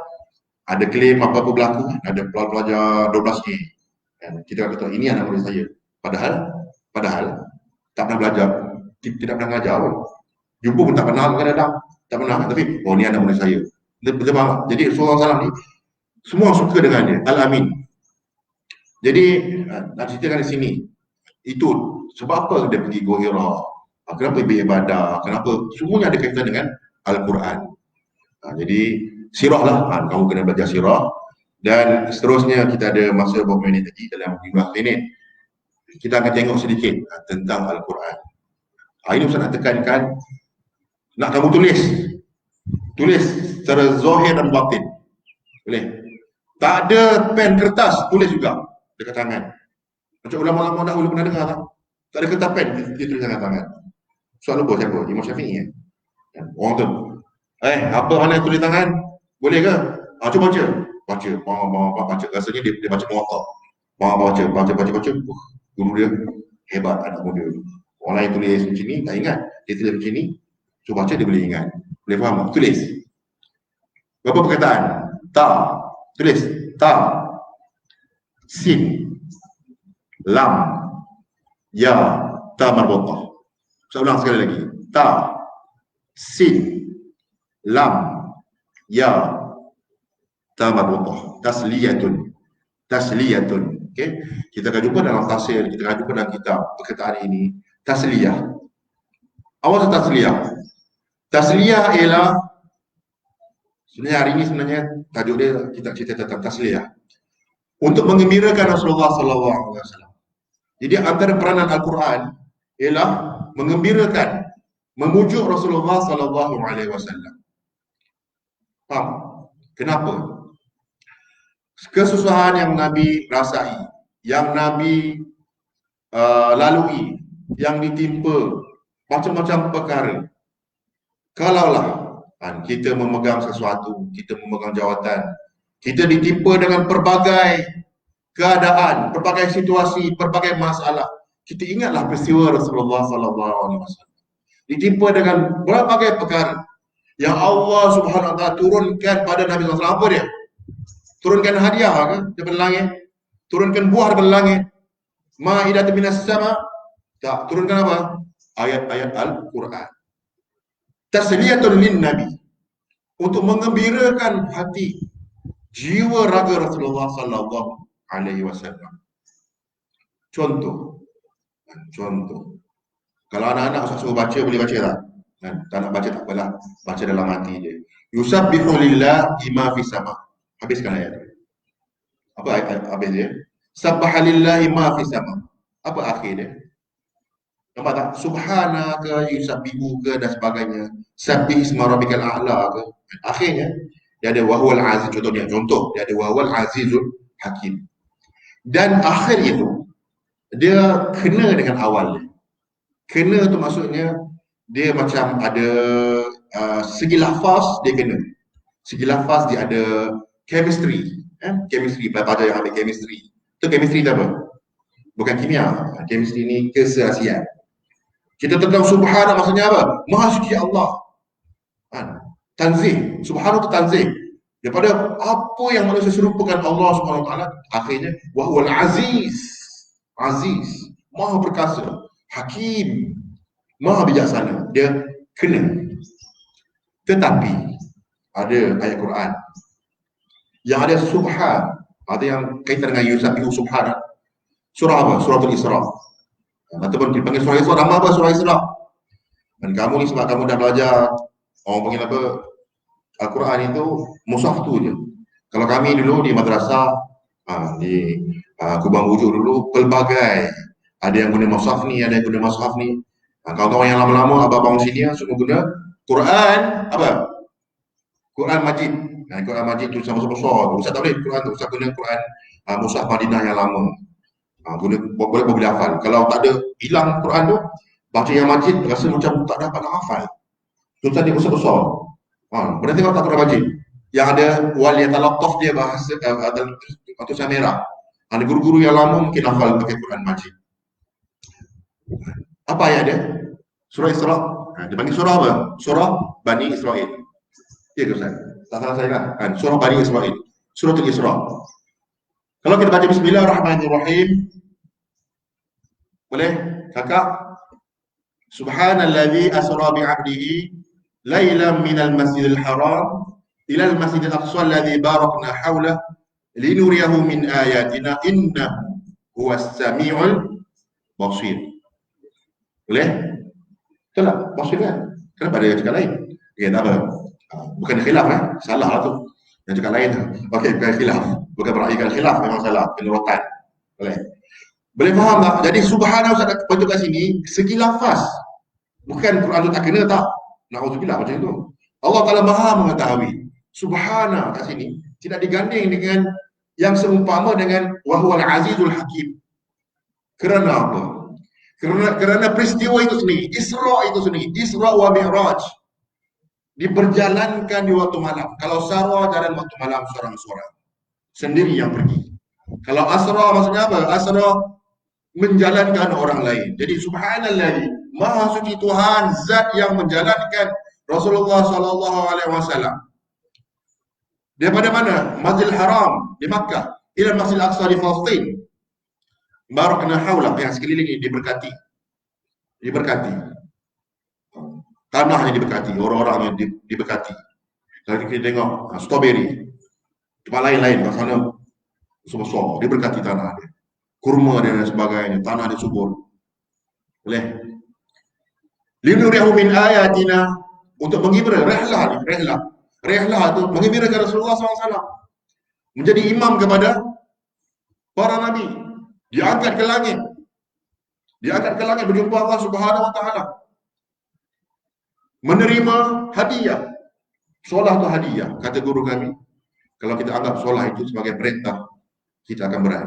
Ada klaim apa-apa berlaku, ada pelajar 12 ni. Kita kata ini anak murid saya. Padahal tak pernah belajar, tidak pernah mengajar pun. Jumpa pun tak pernah kadang-kadang. Tak pernah. Tapi ni anak murid saya. Betul faham? Jadi Rasulullah SAW ni semua suka dengan dia. Al-Amin. Jadi nak ceritakan di sini. Itu sebab apa dia pergi Gua Hira? Kenapa beribadah? Kenapa? Semuanya ada kaitan dengan Al-Quran. Jadi sirah lah, kamu kena belajar sirah. Dan seterusnya kita ada masa beberapa minit lagi, dalam 15 minit kita akan tengok sedikit tentang Al-Quran. Ini Ustaz nak tekankan, nak kamu tulis secara zahir dan batin, boleh. Tak ada pen kertas, tulis juga dekat tangan. Macam ulama-ulama dahulu pernah dengar tak? Tak ada kertas pen, dia tulis dengan tangan. Soal lupa siapa? Imam Syafi'i. Orang tu, apa mana tulis tangan? Boleh ke? Cuba baca. Rasanya dia baca muwatta. Baca. Guru dia hebat, anak muda. Orang lain tulis macam ni, tak ingat. Dia tulis macam ni, so baca dia boleh ingat. Boleh faham tak? Tulis. Berapa perkataan? Ta. Tulis. Ta. Sin. Lam. Ya. Ta marbutah. Saya ulang sekali lagi. Ta. Sin. Lam. Ya. Ta marbutah. Tasliyatun. Okay? Kita akan jumpa dalam tafsir, kita akan jumpa dalam kitab perkataan ini. Tasliyah. Awal tasliyah. Tasliyah ialah, sebenarnya hari ini sebenarnya tajuk dia kita cerita tentang tasliyah. Untuk menggembirakan Rasulullah SAW. Jadi antara peranan Al-Quran ialah menggembirakan, memujuk Rasulullah SAW. Faham? Kenapa? Kesusahan yang Nabi rasai, yang Nabi lalui, yang ditimpa macam-macam perkara. Kalaulah kita memegang sesuatu, kita memegang jawatan, kita ditimpa dengan pelbagai keadaan, pelbagai situasi, pelbagai masalah, kita ingatlah peristiwa Rasulullah SAW. Ditimpa dengan berbagai perkara yang Allah Subhanahu Wa Taala turunkan pada Nabi SAW. Apa dia? Turunkan hadiah ke daripada langit? Turunkan buah daripada langit? Ma'idatun minas sama? Tak. Turunkan apa? Ayat-ayat Al-Quran. Tasliyatun lin Nabi. Untuk menggembirakan hati, jiwa raga Rasulullah sallallahu alaihi wasallam. Contoh. Kalau anak-anak suruh baca, boleh baca tak? Tak nak baca tak apalah. Baca dalam hati dia. Yusabbihu lillahi ma fis sama. Habiskan ayat. Apa ayat habis dia? Sabbaha lillahi ma fis sama. Apa akhir dia? Nampak tak? Subhanaka yusabbihu ke dan sebagainya. Sabbih isma rabbikal a'la ke. Akhirnya dia ada wahwal aziz, contoh dia ada wahwal azizul hakim. Dan akhir itu dia kena dengan awal dia. Kena tu maksudnya dia macam ada segi lafaz dia kena. Segi lafaz dia ada chemistry, chemistry, pelajar yang ambil chemistry. Tu chemistry tu apa? Bukan kimia. Chemistry ni keserasian. Kita tentang subhana maksudnya apa? Maha suci Allah. Kan? Tanzih. Subhana itu tanzih. Daripada apa yang manusia serupakan Allah Subhanahu wa taala, akhirnya wa huwal aziz. Aziz, maha perkasa, hakim, maha bijaksana. Dia kena. Tetapi ada ayat Quran yang ada subhan, ada yang kaitan dengan yusabihu subhana. Surah apa? Suratul Isra. Ataupun dipanggil surah Isra. Nama apa surah Isra? Dan kamu ni sebab kamu dah belajar, orang panggil apa, Al-Quran itu mushaf tu je. Kalau kami dulu di madrasah, di Kubang Bujuk dulu, pelbagai. Ada yang guna mushaf ni, ada yang guna mushaf ni. Kawan-kawan yang lama-lama, abang-abang sini semua guna Quran, apa? Quran Majid. Quran Majid tu sama besar. Ustaz tak boleh Quran tu, Ustaz guna Quran mushaf Madinah yang lama. Guna boleh hafal. Kalau tak ada hilang Quran tu, baca yang Majid rasa macam tak dapat nak hafal. Tulisan dia besar-besar. Pernah tengok tak Quran Majid? Yang ada wal yatalattaf dia bahasa tulisan merah. Ada guru-guru yang lama mungkin hafal pakai Quran Majid. Apa ayat dia? Surah Isra. Dia panggil surah apa? Surah Bani Israel. Ya ke Ustaz? Tak salah saya kan? Surah Bani Israel. Suratul Isra. Kalau kita baca Bismillahirrahmanirrahim, boleh? Kakak? Subhanalladzi asra bi'abdihi lailan minal masjidil haram ilal masjidil aqsa alladzi barakna hawlah linuriyahu min ayatina innahu huwas samiul basir. Boleh? Betul tak? Basir kan? Kenapa ada yang cakap lain? Dia tak apa? Bukan khilaf salah lah tu. Yang cakap lain okey, bukan khilaf. Bukan meraihkan khilaf, memang salah. Kena rotan. Boleh faham tak? Jadi subhanahu Ustaz baca kat sini segi lafaz. Bukan Quran tu tak kena tak? Na'udzubillah macam itu. Allah Ta'ala maha mengetahui. Subhana kat sini tidak diganding dengan yang seumpama dengan wahwal azizul hakim. Kerana apa? Kerana peristiwa itu sendiri, Isra itu sendiri, Isra wa Mi'raj diperjalankan di waktu malam. Kalau Sarwa jalan waktu malam seorang-seorang, sendiri yang pergi. Kalau Asra maksudnya apa? Asra menjalankan orang lain. Jadi subhanallah, maha suci Tuhan, zat yang menjalankan Rasulullah sallallahu alaihi wasallam daripada mana? Masjidil Haram di Makkah ila Masjidil Aqsa di Palestin. Barakna haula, yang sekeliling ini diberkati. Diberkati. Tanahnya diberkati, orang-orangnya diberkati. Kalau kita tengok strawberry, tempat lain-lain kat sana besar-besar, diberkati tanah dia. Kurma dia dan sebagainya, tanah dia subur. Boleh? Linuriyahu min ayatina, untuk menghibur, rehlah tu menghiburakan Rasulullah SAW, menjadi imam kepada para nabi, diangkat ke langit berjumpa Allah Subhanahu wa taala, menerima hadiah. Solat tu hadiah, kata guru kami. Kalau kita anggap solat itu sebagai perintah, kita akan berat.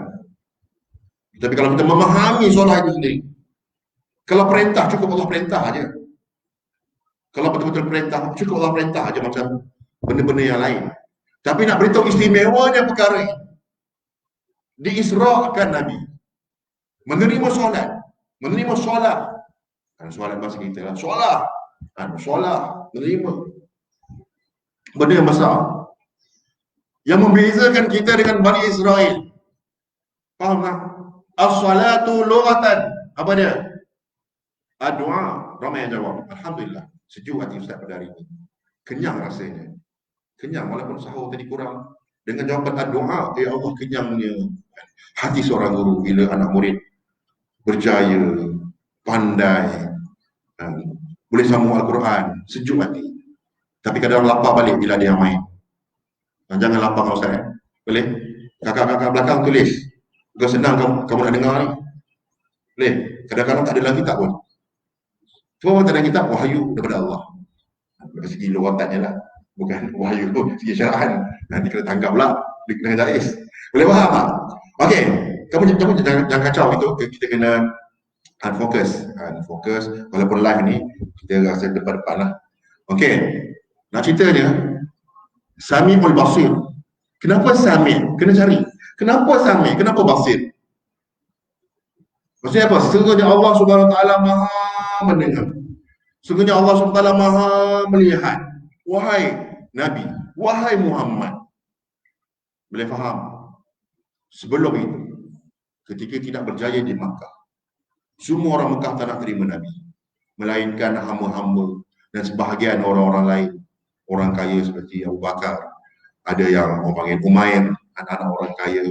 Tapi kalau kita memahami solat itu sendiri, kalau perintah cukup Allah perintah aja. Kalau betul-betul perintah cukup Allah perintah aja, macam benda-benda yang lain. Tapi nak beritahu istimewanya perkara ini, diisrakan Nabi menerima solat, solat bahasa kita lah, solat menerima benda yang besar yang membezakan kita dengan Bani Israel. Faham tak? As-salatu lughatan, apa dia? Doa. Ramai yang jawab. Alhamdulillah, sejuk hati Ustaz pada hari ini. Kenyang rasanya. Kenyang walaupun sahur tadi kurang. Dengan jawapan doa, ya Allah, kenyangnya hati seorang guru bila anak murid berjaya, pandai, boleh sambung Al-Quran, sejuk hati. Tapi kadang lapar balik bila dia main. Jangan lapar kau Ustaz. Boleh? Kakak-kakak belakang tulis. Bukan senang kamu nak dengar ni. Boleh? Kadang-kadang tak ada dalam kitab pun. Semua tak ada kitab, wahyu daripada Allah. Dari segi luatannya lah. Bukan wahyu, segi syara'an. Nanti kena tangkap pula, kena jais. Boleh faham tak? Okey, kamu jangan kacau itu. Kita kena fokus. Walaupun live ni, kita rasa depan-depan lah. Okey, nak ceritanya, Sami'ul Basir. Kenapa Sami'? Kena cari. Kenapa Sami'? Kenapa Basir? Maksudnya apa? Sesungguhnya Allah Subhanahu Wa Taala Maha mendengar. Sesungguhnya Allah Subhanahu Wa Taala Maha melihat. Wahai Nabi, wahai Muhammad, boleh faham? Sebelum itu, ketika tidak berjaya di Makkah, semua orang Makkah tak nak terima Nabi, melainkan hamba-hamba dan sebahagian orang-orang lain, orang kaya seperti Abu Bakar, ada yang orang panggil Umair, anak-anak orang kaya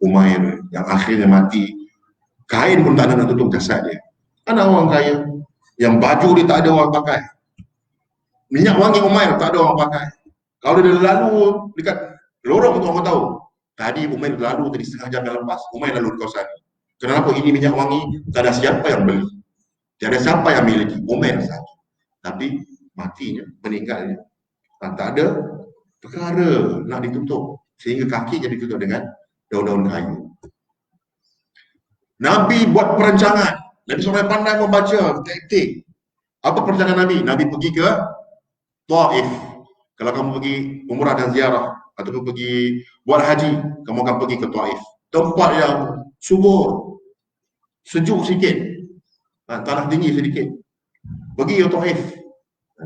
Umair yang akhirnya mati, kain pun tak nak tutup jasad dia. Anak orang kaya yang baju dia tak ada orang pakai, minyak wangi Umair tak ada orang pakai. Kalau dia lalu dekat lorong tu orang tahu, tadi Umair lalu tadi setengah jam yang lepas, Umair lalu di kawasan. Kenapa ini minyak wangi? Tak ada siapa yang beli, tak ada siapa yang miliki, Umair saja. Tapi matinya, meninggalnya, tak ada perkara nak ditutup, sehingga kakinya ditutup dengan daun-daun kayu. Nabi buat perancangan. Nabi sampai pandai membaca taktik. Apa perancangan Nabi? Nabi pergi ke Taif. Kalau kamu pergi umrah dan ziarah ataupun pergi buat haji, kamu akan pergi ke Taif. Tempat yang subur, sejuk sikit, tanah tinggi sedikit. Pergi ke Taif.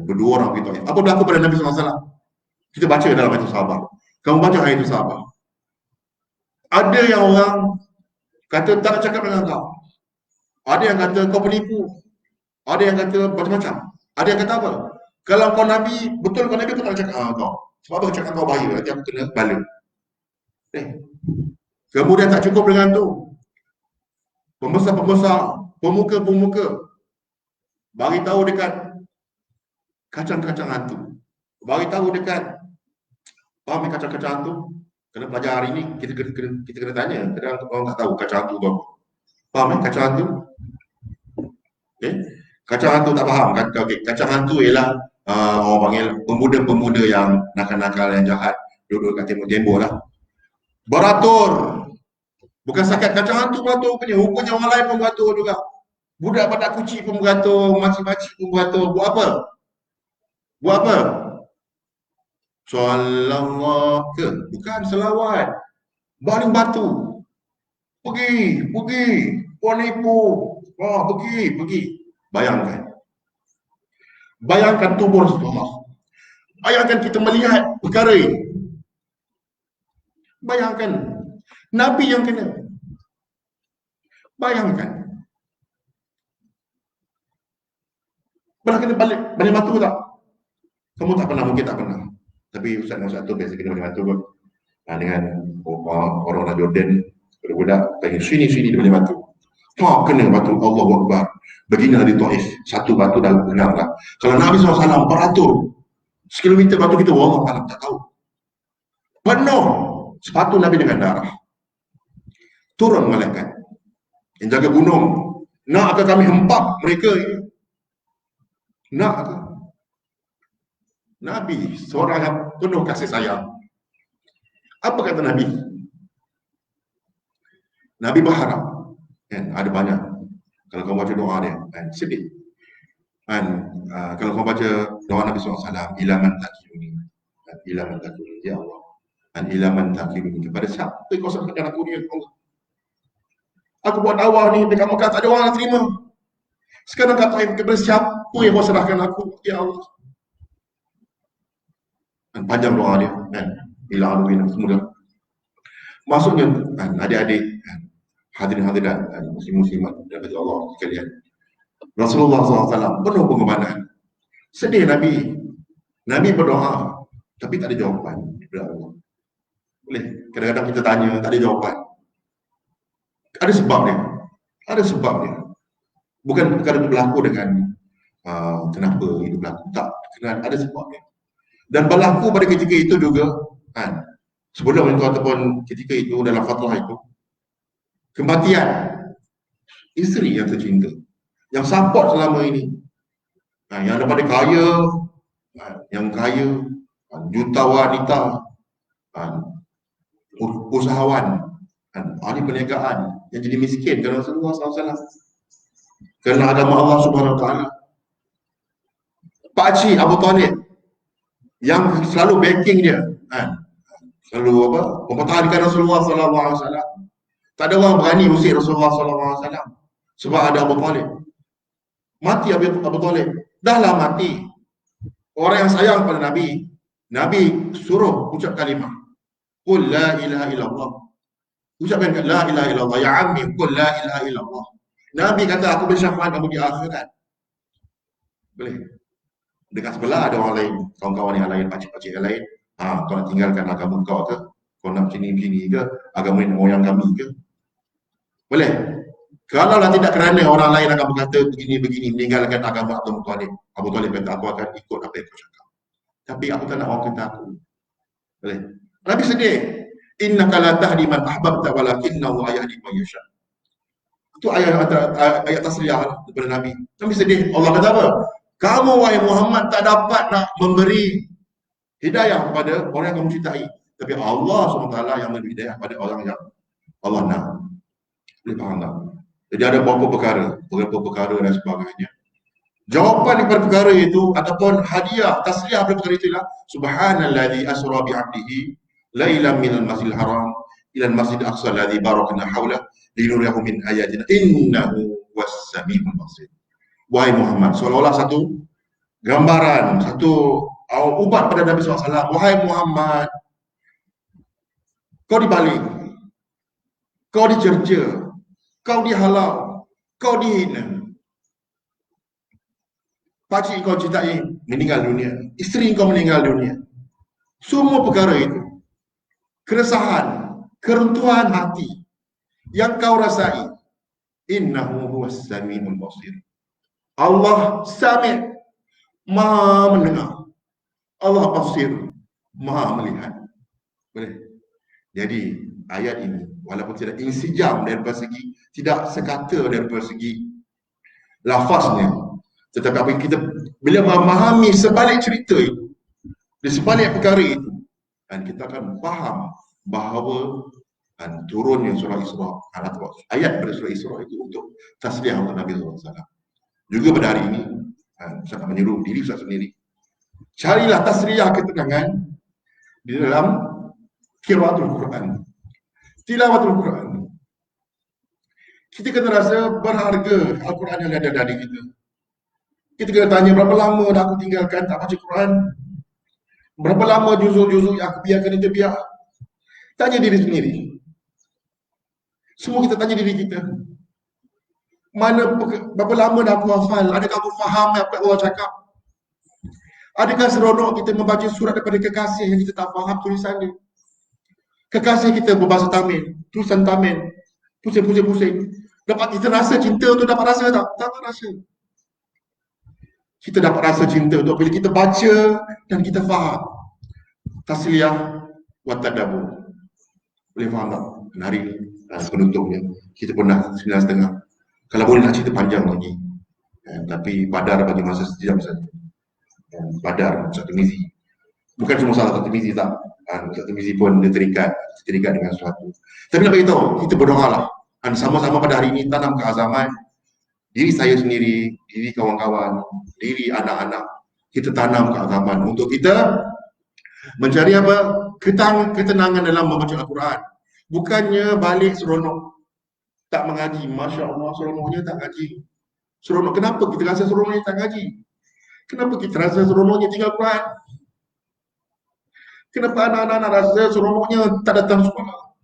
Berdua orang pergi Taif. Apa berlaku pada Nabi SAW? Kita baca dalam ayat sahabat. Kamu baca ayat sahabat. Ada yang orang kata tak nak cakap dengan kau. Ada yang kata kau penipu. Ada yang kata macam-macam. Ada yang kata apa? Kalau kau Nabi, betul kau Nabi, aku tak nak cakap dengan kau. Sebab apa cakap kau bahaya, nanti aku kena bala. Kemudian tak cukup dengan tu. Pembesar-pembesar, pemuka-pemuka bagi tahu dekat kacang-kacang hantu. Bagi tahu dekat, faham kacang-kacang hantu? Kena pelajar hari ni, kita kena tanya. Kadang orang tak tahu kacang hantu apa. Faham kacang hantu? Kacang hantu tak faham. Kacang hantu ialah orang panggil pemuda-pemuda yang nakal-nakal, yang jahat, duduk kat tembok-tembok lah. Beratur. Bukan sakat kacang hantu beratur rupanya orang lain pun beratur juga. Budak badak kucing pun beratur, makcik-makcik pun beratur. Buat apa? Buat apa? Salawat ke? Bukan selawat. Baling batu. Pergi. Penipu. Pergi. Bayangkan tubuh Rasulullah. Bayangkan kita melihat perkara ini. Bayangkan. Nabi yang kena. Bayangkan. Pernah kena balik batu tak? Kamu tak pernah, mungkin tak pernah. Tapi Ustaz Muhammad tu biasa kena balik batu kot. Dengan orang Jordan, budak pengen sini di balik batu. Kena batu, Allahu Akbar. Begini di Taif, satu batu dah benar lah. Kalau Nabi SAW beratur, sekilometer batu kita, wallah alam tak tahu. Penuh sepatu Nabi dengan darah. Turun malaikat yang jaga gunung. Nak ke kami hempap mereka? Nak ke? Nabi seorang yang penuh kasih sayang. Apa kata Nabi? Nabi berharap, ada banyak. Kalau kau baca doa dia, sedih. Kalau kau baca doa Nabi SAW, ilaman takiluni, ya Allah, ilaman takiluni, kepada siapa kau serahkan aku ni, Allah? Aku buat dakwah ni dekat Mekah, tak ada orang nak terima. Sekarang kata kepada siapa yang kau serahkan aku, ya Allah? Panjang doa dia, ila aluina semua. Maksudnya, adik-adik, hadirin-hadirat, muslim-muslimat daripada Allah sekalian, Rasulullah SAW penuh pengorbanan. Sedih Nabi berdoa, tapi tak ada jawapan daripada Allah. Boleh, kadang-kadang kita tanya, tak ada jawapan. Ada sebab dia. Bukan perkara itu berlaku dengan kenapa itu berlaku. Tak, ada sebab dia. Dan berlaku pada ketika itu juga, sebelum itu ataupun ketika itu dalam fatrah itu, kematian isteri yang tercinta, yang support selama ini, yang daripada kaya, juta wanita, usahawan, ahli perniagaan yang jadi miskin kerana Rasulullah SAW, kerana agama Allah Subhanahu Wa Taala. Pakcik Abu Talib yang selalu backing dia, selalu mempertahankan Rasulullah SAW. Tak ada orang berani usir Rasulullah SAW. Sebab ada Abu Talib. Mati Abu Talib. Dahlah mati. Orang yang sayang pada Nabi. Nabi suruh ucap kalimah. Qul la ilaha illallah. Ucapkan la ilaha illallah. Ya ammi, qul la ilaha illallah. Nabi kata, aku bersyafaat kamu di akhirat. Boleh. Dekat sebelah ada orang lain, kawan-kawan yang lain, pakcik-pakcik yang lain. Kau nak tinggalkan agama kau ke? Kau nak begini-begini ke? Agama moyang kami ke? Boleh. Kalau tidak kerana orang lain akan berkata begini-begini, meninggalkan agama Abu Talib. Abu Talib kata, aku akan ikut apa yang kau cakap. Tapi aku tak nak orang kata aku. Boleh. Nabi sedih. Innaka la tahdi man ahbabta walakinna Allah yahdi man yasha. Itu ayat tasliyah daripada Nabi. Nabi sedih. Allah kata apa? Kamu wahai Muhammad tak dapat nak memberi hidayah kepada orang yang kamu cintai. Tapi Allah SWT yang memberi hidayah pada orang yang Allah nak. Boleh faham tak? Jadi ada beberapa perkara dan sebagainya. Jawapan daripada perkara itu ataupun hadiah, tasliyah daripada perkara itu ialah Subhanalladzi asra bi 'abdihi lailan minal masjidil haram ila al-masjidil aqsa alladzi barakna hawla linuriyahu min ayatina innahu was-sami'ul basir. Wahai Muhammad, seolah-olah satu gambaran, satu ubat pada Nabi SAW. Wahai Muhammad, kau dibalik, kau dicerca, kau dihalau, kau dihina. Pakcik kau cintai meninggal dunia, isteri kau meninggal dunia. Semua perkara itu, keresahan, keruntuhan hati yang kau rasai, innahu huwas samiul basir. Allah Sami', Maha mendengar. Allah Basir, Maha melihat. Boleh. Jadi ayat ini walaupun tidak insijam daripada segi, tidak sekata daripada segi lafaznya, tetapi apa kita bila memahami sebalik cerita itu, di sebalik perkara itu, dan kita akan faham bahawa turunnya surah Isra, ayat pada surah Isra itu untuk tasliyah untuk Nabi SAW. Juga pada hari ini, saya akan menyuruh diri saya sendiri, carilah tasliyah ketenangan di dalam qiraatul Quran, tilawatul Quran. Kita kena rasa berharga Al-Quran yang ada dari kita. Kita kena tanya, berapa lama dah aku tinggalkan tak baca Quran? Berapa lama juzuk-juzuk yang aku biarkan itu biar? Tanya diri sendiri. Semua kita tanya diri kita. Berapa lama dah aku hafal? Adakah aku faham apa yang Allah cakap? Adakah seronok kita membaca surat daripada kekasih yang kita tak faham tulisan dia? Kekasih kita berbahasa Tamil, tulisan Tamil, pusing-pusing. Dapat kita rasa cinta tu, dapat rasa tak? Tak rasa. Kita dapat rasa cinta tu bila kita baca dan kita faham. Tasliyah wa tadabbur. Boleh faham tak? Dan hari ini penutupnya kita pun dah 9.30. Kalau boleh nak cerita panjang lagi, tapi Badar bagi masa sejam saja. Badar, Ustaz Tirmizi, bukan cuma salah Ustaz Tirmizi tak, Ustaz Tirmizi pun dia terikat dengan sesuatu. Tapi nak beritahu, kita berdoa lah, sama-sama pada hari ini tanam keazaman, diri saya sendiri, diri kawan-kawan, diri anak-anak, kita tanam keazaman untuk kita mencari apa? Ketenangan dalam membaca Al-Quran. Bukannya balik seronok tak mengaji. Masya Allah, seronoknya tak ngaji. Seronok, kenapa kita rasa seronoknya tak ngaji? Kenapa kita rasa seronoknya tinggal Quran? Kenapa anak-anak rasa seronoknya tak datang sekolah?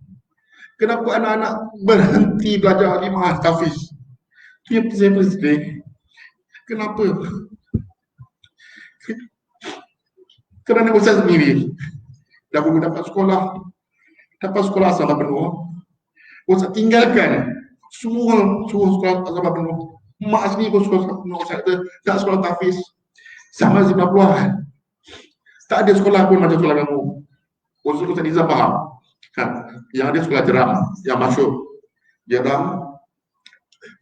Kenapa anak-anak berhenti belajar 5 tahfiz? Itu yang saya sedih. Kenapa? Kerana Ustaz sendiri dahulu dapat sekolah asrama penuh. Ustaz tinggalkan semua sekolah asrama penuh. Mak sendiri pun sekolah penuh. Ustaz kata tak sekolah tahfiz sama 90-an. Tak ada sekolah pun macam sekolah kamu. Ustaz Nizam faham. Yang ada sekolah Jeram, yang masyhur Jeram.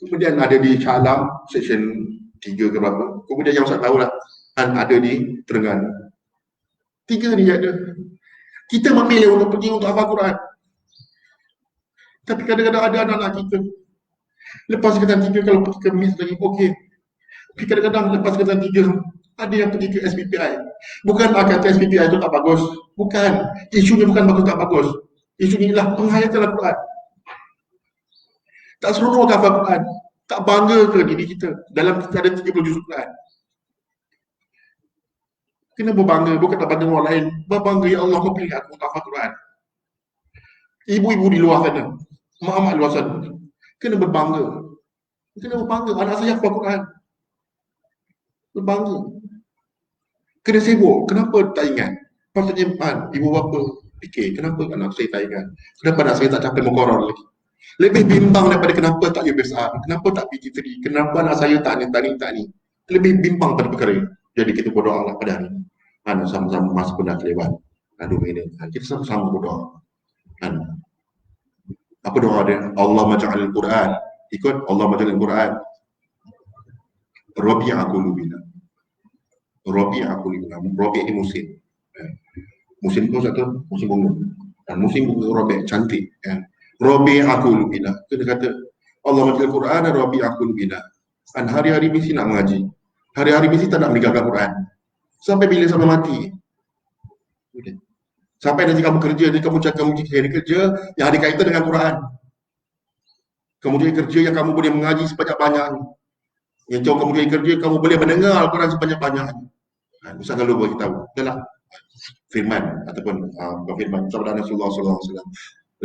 Kemudian ada di Calam, section 3 ke berapa. Kemudian yang Ustaz tahu lah, ada di Terengganu. 3 ni ada. Kita memilih untuk pergi untuk hafal Quran. Tapi kadang-kadang ada anak-anak kita, lepas sekatan 3 kalau pergi ke MIS lagi, okey. Tapi kadang-kadang lepas sekatan 3, ada yang pergi ke SPPI. Bukan kata SPPI itu tak bagus. Bukan. Isunya bukan bagus tak bagus. Isunya ialah penghayatan Al-Quran. Tak seronok hafal Quran. Tak bangga ke diri kita? Dalam kita ada 30 juz Quran. Kena berbangga, bukan tak bangga orang lain. Berbangga, ya Allah, kau pilih aku hafal Quran. Ibu-ibu di luar sana, mak-mak luar sana, kena berbangga. Kena berbangga, anak saya hafal Quran. Berbangga. Kena sibuk, kenapa tak ingat? Patutnya ibu bapa fikir, kenapa anak saya tak ingat? Kenapa anak saya tak capai muqarrar lagi? Lebih bimbang daripada kenapa tak UPSR, kenapa tak PG3, kenapa anak saya tak ni. Lebih bimbang pada perkara ini. Jadi kita berdoa lah pada hari ini. Sama-sama masa pun dah kelewat. 2 minit. Kita sama-sama berdoa. Apa doa dia? Allah maj'alil Quran. Ikut Allah maj'alil Quran. Rabi'a qulubina. Rabi'a qulubina. Rabi' ini musim. Musim pun satu musim bunga. Dan musim bunga Rabi' cantik. Rabi'a qulubina. Kita kata Allah maj'alil Quran dan Rabi'a qulubina. Dan hari-hari mesti nak mengaji. Hari-hari mesti tak nak meninggalkan Quran. Sampai bila? Sampai mati. Okay. Sampai nanti kamu kerja, nanti kamu cakap kamu kerja yang ada kaitan dengan Quran. Kamu jadi kerja yang kamu boleh mengaji sebanyak-banyaknya. Yang jauh kamu jadi kerja, kamu boleh mendengar Al-Quran sebanyak-banyaknya. Usah kalau bagi tahu. Itulah firman ataupun bukan firman sabda Rasulullah sallallahu alaihi wasallam.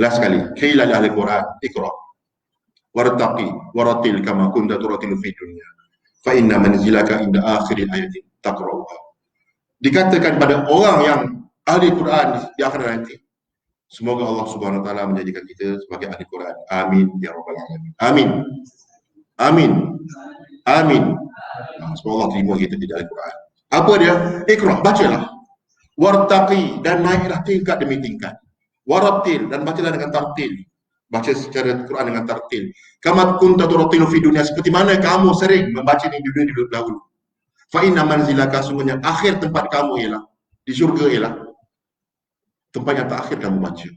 Last sekali, qila li ahli Quran, iqra wartaqi waratil kama kunta turatil fi dunya. Fa inna manzilaka inda akhiril ayati taqra'uha. Dikatakan pada orang yang ahli Quran di akhir nanti, semoga Allah Subhanahu wa taala menjadikan kita sebagai ahli Quran. Amin ya rabbal alamin. Amin. Amin. Amin. Semoga Allah terima kita di dalam Quran. Apa dia? Iqra, bacalah. Wartaqi, dan naiklah tingkat demi tingkat. Warattil, dan bacalah dengan tartil. Baca secara Quran dengan tartil. Kama kunta turattilu fi dunia, seperti mana kamu sering membaca di dunia dahulu. Fa inna manzilaka, sungguhnya akhir tempat kamu ialah di syurga, ialah tempat yang terakhir kamu baca.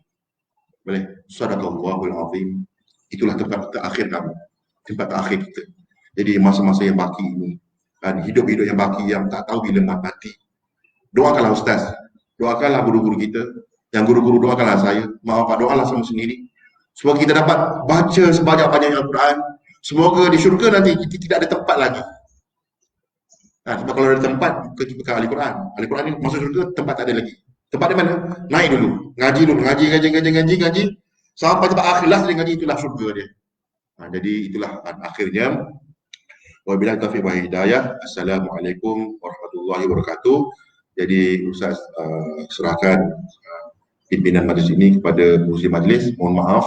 Boleh? Sadaqallahul azim. Itulah tempat terakhir kamu. Tempat terakhir kita. Jadi masa-masa yang baki ini, hidup-hidup yang baki yang tak tahu bila mati. Doakanlah ustaz, doakanlah guru-guru kita, yang guru-guru doakanlah saya, mak bapak doalah sama sendiri. Semoga kita dapat baca sebanyak-banyaknya Al-Quran. Semoga di syurga nanti kita tidak ada tempat lagi. Sebab kalau ada tempat, kita bukan ahli Quran. Ahli Quran ni masuk syurga, tempat tak ada lagi. Tempat di mana? Naik dulu. Ngaji dulu. Ngaji. Sampai tempat akhir lah dia ngaji, itulah syurga dia. Jadi itulah akhirnya. Wabillahi taufiq wal hidayah. Assalamualaikum warahmatullahi wabarakatuh. Jadi Ustaz serahkan pimpinan majlis ini kepada pengurusi majlis. Mohon maaf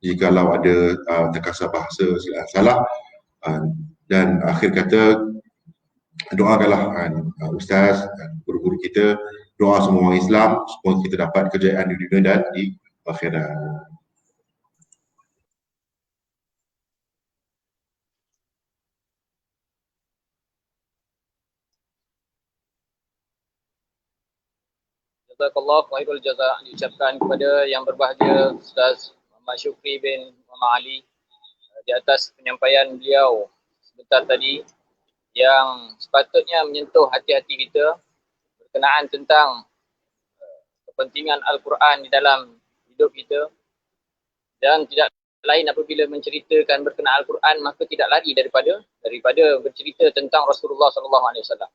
jikalau ada terkasar bahasa salah. Dan akhir kata, doakanlah Ustaz dan guru-guru kita, doa semua orang Islam, supaya kita dapat kejayaan di dunia dan di akhirat. Jazakallah khairul jaza' diucapkan kepada yang berbahagia Ustaz Muhammad Syukri bin Muhammad Ali di atas penyampaian beliau sebentar tadi yang sepatutnya menyentuh hati-hati kita berkenaan tentang kepentingan Al-Quran di dalam hidup kita, dan tidak lain apabila menceritakan berkenaan Al-Quran maka tidak lari daripada bercerita tentang Rasulullah sallallahu alaihi wasallam.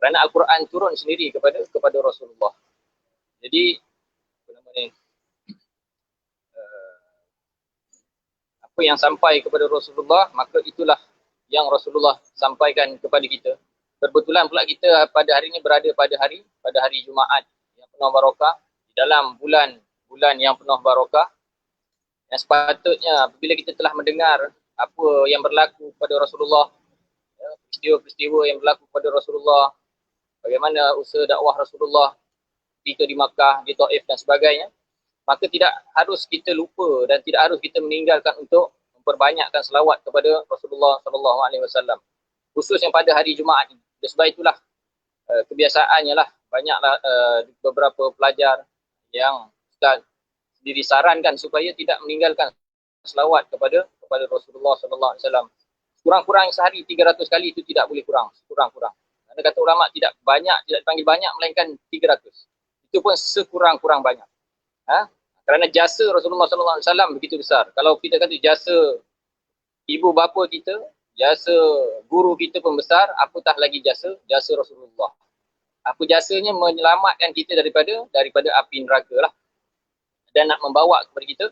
Kerana Al-Quran turun sendiri kepada Rasulullah. Jadi apa yang sampai kepada Rasulullah, maka itulah yang Rasulullah sampaikan kepada kita. Kebetulan pula kita pada hari ini berada pada hari Jumaat yang penuh barakah, di dalam bulan yang penuh barakah. Yang sepatutnya apabila kita telah mendengar apa yang berlaku pada Rasulullah, peristiwa-peristiwa yang berlaku pada Rasulullah, bagaimana usaha dakwah Rasulullah ketika di Makkah, di Taif dan sebagainya, maka tidak harus kita lupa dan tidak harus kita meninggalkan untuk memperbanyakkan selawat kepada Rasulullah sallallahu alaihi wasallam. Khususnya pada hari Jumaat ini. Sebab itulah kebiasaannya lah banyaklah beberapa pelajar yang Ustaz sendiri sarankan supaya tidak meninggalkan selawat kepada Rasulullah sallallahu alaihi wasallam. Kurang-kurang sehari 300 kali, itu tidak boleh kurang, kurang-kurang. Karena kata ulama tidak dipanggil banyak melainkan 300. Itu pun sekurang-kurang banyak. Kerana jasa Rasulullah sallallahu alaihi wasallam begitu besar. Kalau kita kata jasa ibu bapa kita, jasa guru kita pembesar, apatah lagi jasa Rasulullah. Apa jasanya menyelamatkan kita daripada api neraka lah, dan nak membawa kepada kita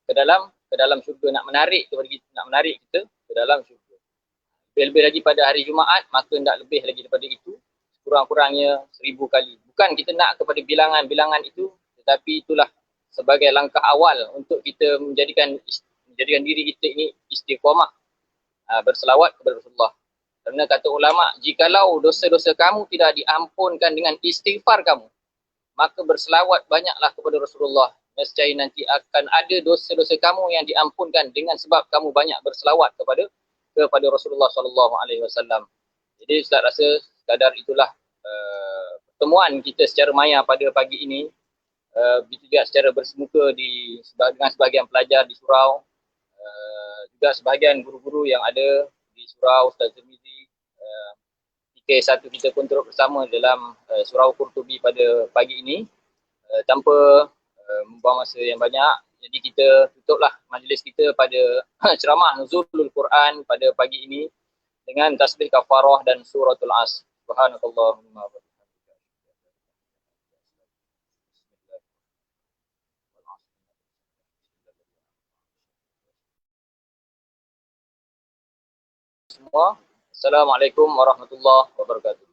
ke dalam syurga, nak menarik kita ke dalam syurga. Lebih-lebih lagi pada hari Jumaat, maka tidak lebih lagi daripada itu, kurang-kurangnya 1000 kali. Bukan kita nak kepada bilangan-bilangan itu, tetapi itulah sebagai langkah awal untuk kita menjadikan diri kita ini istiqamah, berselawat kepada Rasulullah. Kerana kata ulama, jikalau dosa-dosa kamu tidak diampunkan dengan istighfar kamu, maka berselawat banyaklah kepada Rasulullah. Nescaya nanti akan ada dosa-dosa kamu yang diampunkan dengan sebab kamu banyak berselawat kepada Rasulullah SAW. Jadi Ustaz rasa sekadar itulah pertemuan kita secara maya pada pagi ini. Begitu juga secara bersemuka dengan sebahagian pelajar di surau, juga sebahagian guru-guru yang ada di surau, Ustaz Tirmizi, PK1 kita pun turut bersama dalam surau Qurtubi pada pagi ini, tanpa membuang masa yang banyak. Jadi kita tutuplah majlis kita pada ceramah Nuzulul Quran pada pagi ini dengan tasbih kafarah dan suratul As. Subhanakallahumma wa bihamdika. Semua. Assalamualaikum warahmatullahi wabarakatuh.